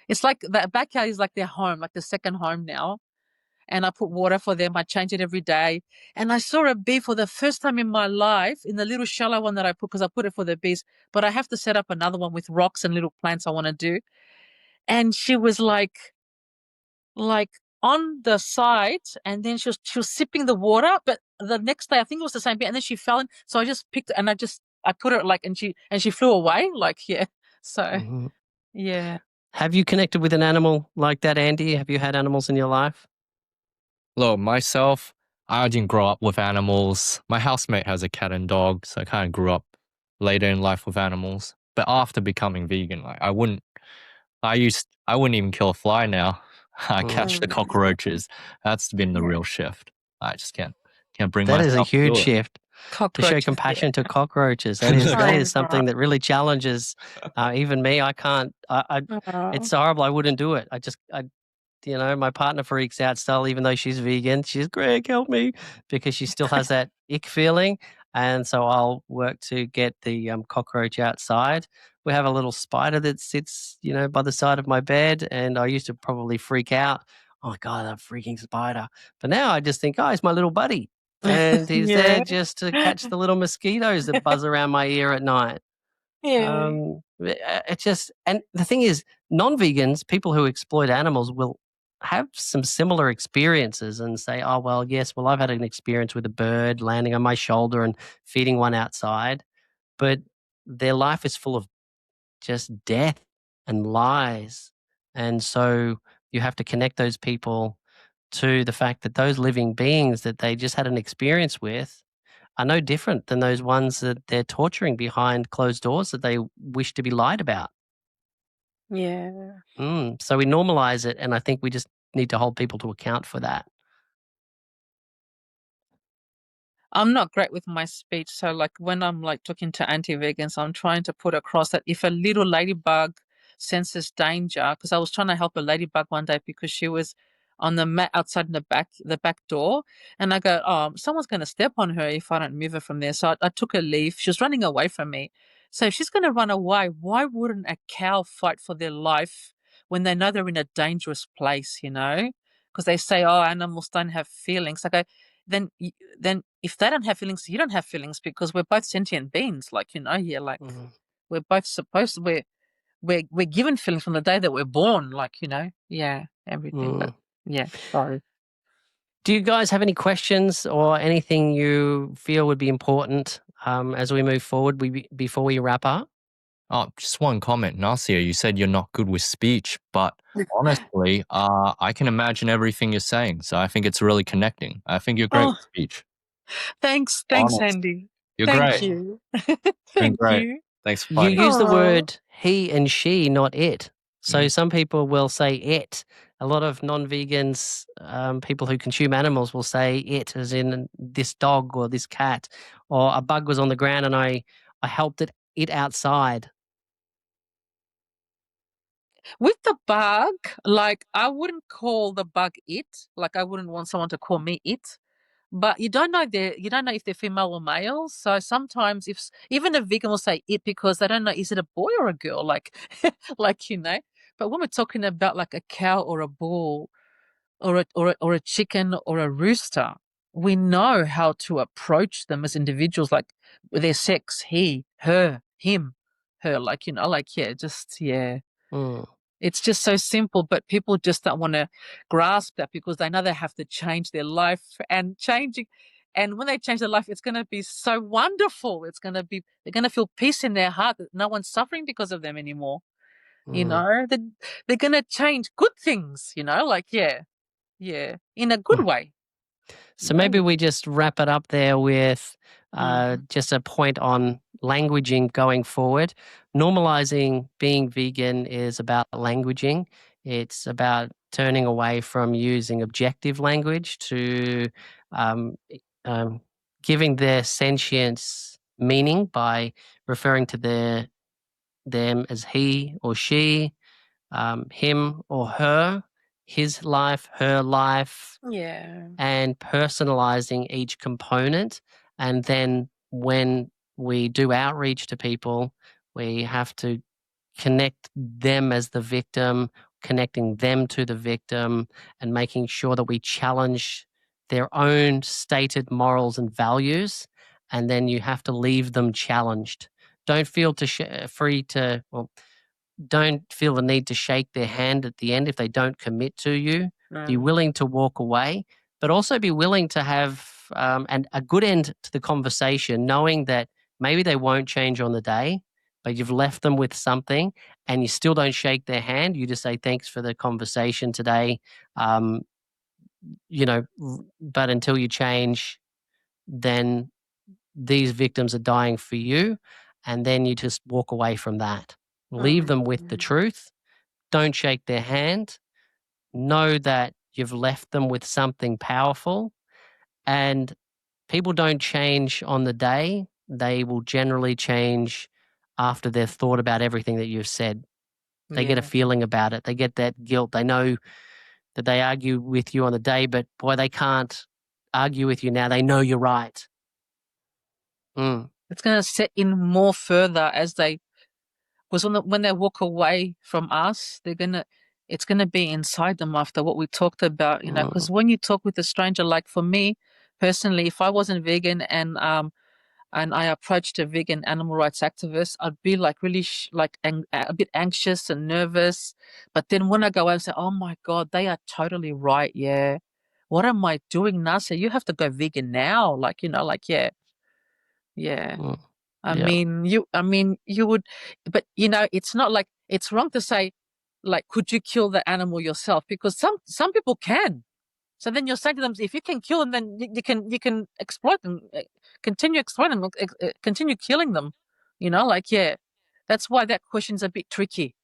It's like the backyard is like their home, like the second home now. And I put water for them. I change it every day. And I saw a bee for the first time in my life in the little shallow one that I put, because I put it for the bees. But I have to set up another one with rocks and little plants I want to do. And she was like on the side, and then she was sipping the water. But the next day, I think it was the same bee, and then she fell in. So I just picked it and I put her and she flew away. So yeah. Have you connected with an animal like that, Andy? Have you had animals in your life? Look, myself, I didn't grow up with animals. My housemate has a cat and dog, so I kind of grew up later in life with animals. But after becoming vegan, like I wouldn't even kill a fly now. I catch the cockroaches. That's been the real shift. I just can't bring That is a myself to huge do it. shift. To show Cockroaches. compassion to cockroaches. That No is joke. something that really challenges even me. I can't. It's so horrible. I wouldn't do it. My partner freaks out still, even though she's vegan. She's, Greg, help me, because she still has that ick feeling. And so I'll work to get the cockroach outside. We have a little spider that sits, by the side of my bed, and I used to probably freak out. Oh my God, that freaking spider! But now I just think, oh, he's my little buddy, and he's there Yeah. just to catch the little mosquitoes that buzz around my ear at night. Yeah. It's just, and the thing is, non-vegans, people who exploit animals, will have some similar experiences and say, oh, well, yes, well, I've had an experience with a bird landing on my shoulder and feeding one outside, but their life is full of just death and lies. And so you have to connect those people to the fact that those living beings that they just had an experience with are no different than those ones that they're torturing behind closed doors that they wish to be lied about. Yeah. So we normalize it, and I think we just need to hold people to account for that. I'm not great with my speech, so like when I'm like talking to anti-vegans, I'm trying to put across that if a little ladybug senses danger, because I was trying to help a ladybug one day because she was on the mat outside in the back door, and I go, oh, someone's going to step on her if I don't move her from there. So I took a leaf. She was running away from me. So if she's going to run away, why wouldn't a cow fight for their life when they know they're in a dangerous place? Because they say, oh, animals don't have feelings. I go, then then if they don't have feelings, you don't have feelings, because we're both sentient beings. We're both supposed to, we're given feelings from the day that we're born. Everything. But yeah, sorry. Do you guys have any questions or anything you feel would be important as we move forward before we wrap up? Oh, just one comment, Nasia. You said you're not good with speech, but honestly, I can imagine everything you're saying. So I think it's really connecting. I think you're great with speech. Thanks, Honest. Andy. You're Thank great. you. Doing Thank great. you. Thanks for You fighting. use the word he and she, not it. So Mhm. some people will say it. A lot of non-vegans, people who consume animals, will say it, as in this dog or this cat, or a bug was on the ground and I helped it outside. With the bug, like I wouldn't call the bug it. Like I wouldn't want someone to call me it. But you don't know if they're female or male. So sometimes even a vegan will say it because they don't know, is it a boy or a girl? But when we're talking about like a cow or a bull or a chicken or a rooster, we know how to approach them as individuals, like with their sex, he, her, him, her, yeah. Mm. It's just so simple, but people just don't want to grasp that because they know they have to change their life, and changing. And when they change their life, it's going to be so wonderful. They're going to feel peace in their heart that no one's suffering because of them anymore. They're going to change good things, yeah, in a good way. So maybe we just wrap it up there with just a point on languaging going forward. Normalizing being vegan is about languaging. It's about turning away from using objective language to um, um, giving their sentience meaning by referring to them as he or she, him or her, his life, her life, Yeah. and personalizing each component. And then when we do outreach to people, we have to connect them as the victim, connecting them to the victim, and making sure that we challenge their own stated morals and values. And then you have to leave them challenged. Don't feel don't feel the need to shake their hand at the end if they don't commit to you. Be willing to walk away, but also be willing to have a good end to the conversation, knowing that maybe they won't change on the day, but you've left them with something and you still don't shake their hand, you just say, thanks for the conversation today. But until you change, then these victims are dying for you. And then you just walk away from that. Leave them with the truth. Don't shake their hand. Know that you've left them with something powerful. And people don't change on the day. They will generally change after they've thought about everything that you've said. They get a feeling about it. They get that guilt. They know that they argue with you on the day, but boy, they can't argue with you now. They know you're right. It's going to set in more further as they, because when they walk away from us, it's going to be inside them after what we talked about, because when you talk with a stranger, like for me personally, if I wasn't vegan and I approached a vegan animal rights activist, I'd be like really a bit anxious and nervous. But then when I go out and say, oh my God, they are totally right. Yeah. What am I doing, Nasia? You have to go vegan now. Yeah. I mean, you would, but it's not like, it's wrong to say, like, could you kill the animal yourself? Because some people can. So then you're saying to them, if you can kill them, then you can exploit them, continue exploiting them, continue killing them. That's why that question's a bit tricky.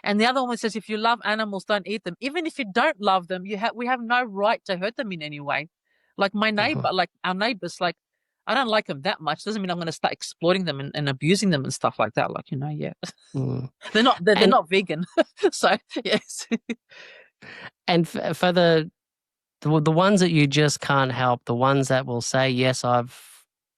And the other one says, if you love animals, don't eat them. Even if you don't love them, we have no right to hurt them in any way. Like my neighbor, like our neighbors, like I don't like them that much. Doesn't mean I'm going to start exploiting them and abusing them and stuff like that. They're not vegan. So yes. And for the ones that you just can't help, the ones that will say, yes, I've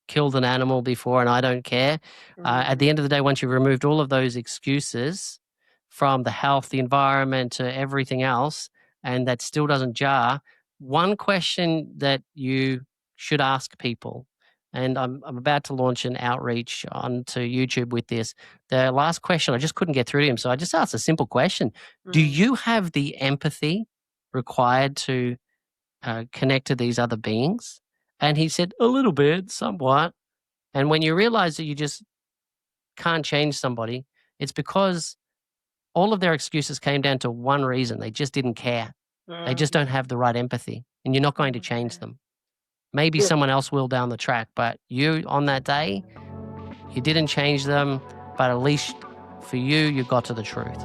killed an animal before and I don't care. At the end of the day, once you've removed all of those excuses from the health, the environment, to everything else, and that still doesn't jar, one question that you should ask people, and I'm about to launch an outreach onto YouTube with this. The last question, I just couldn't get through to him, so I just asked a simple question. Do you have the empathy required to connect to these other beings? And he said, a little bit, somewhat. And when you realize that you just can't change somebody, it's because all of their excuses came down to one reason. They just didn't care. They just don't have the right empathy, and you're not going to change them. Maybe someone else will down the track, but you on that day, you didn't change them, but at least for you, you got to the truth.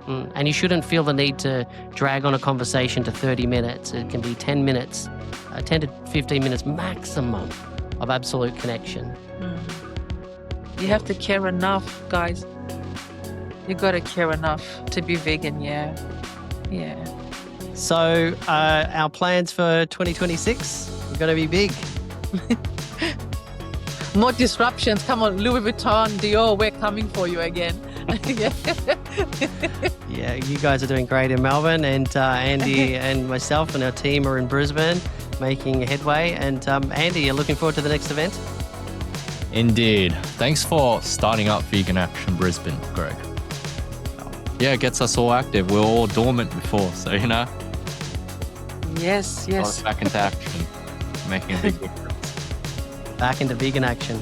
And you shouldn't feel the need to drag on a conversation to 30 minutes. It can be 10 minutes, 10 to 15 minutes maximum of absolute connection. You have to care enough, guys. You got to care enough to be vegan, yeah. So our plans for 2026 are going to be big. More disruptions. Come on, Louis Vuitton, Dior, we're coming for you again. Yeah, you guys are doing great in Melbourne, and Andy and myself and our team are in Brisbane making headway. And Andy, you're looking forward to the next event? Indeed. Thanks for starting up Vegan Action Brisbane, Greg. Yeah, it gets us all active. We were all dormant before, so Yes. got us back into action, making a big difference. Back into vegan action.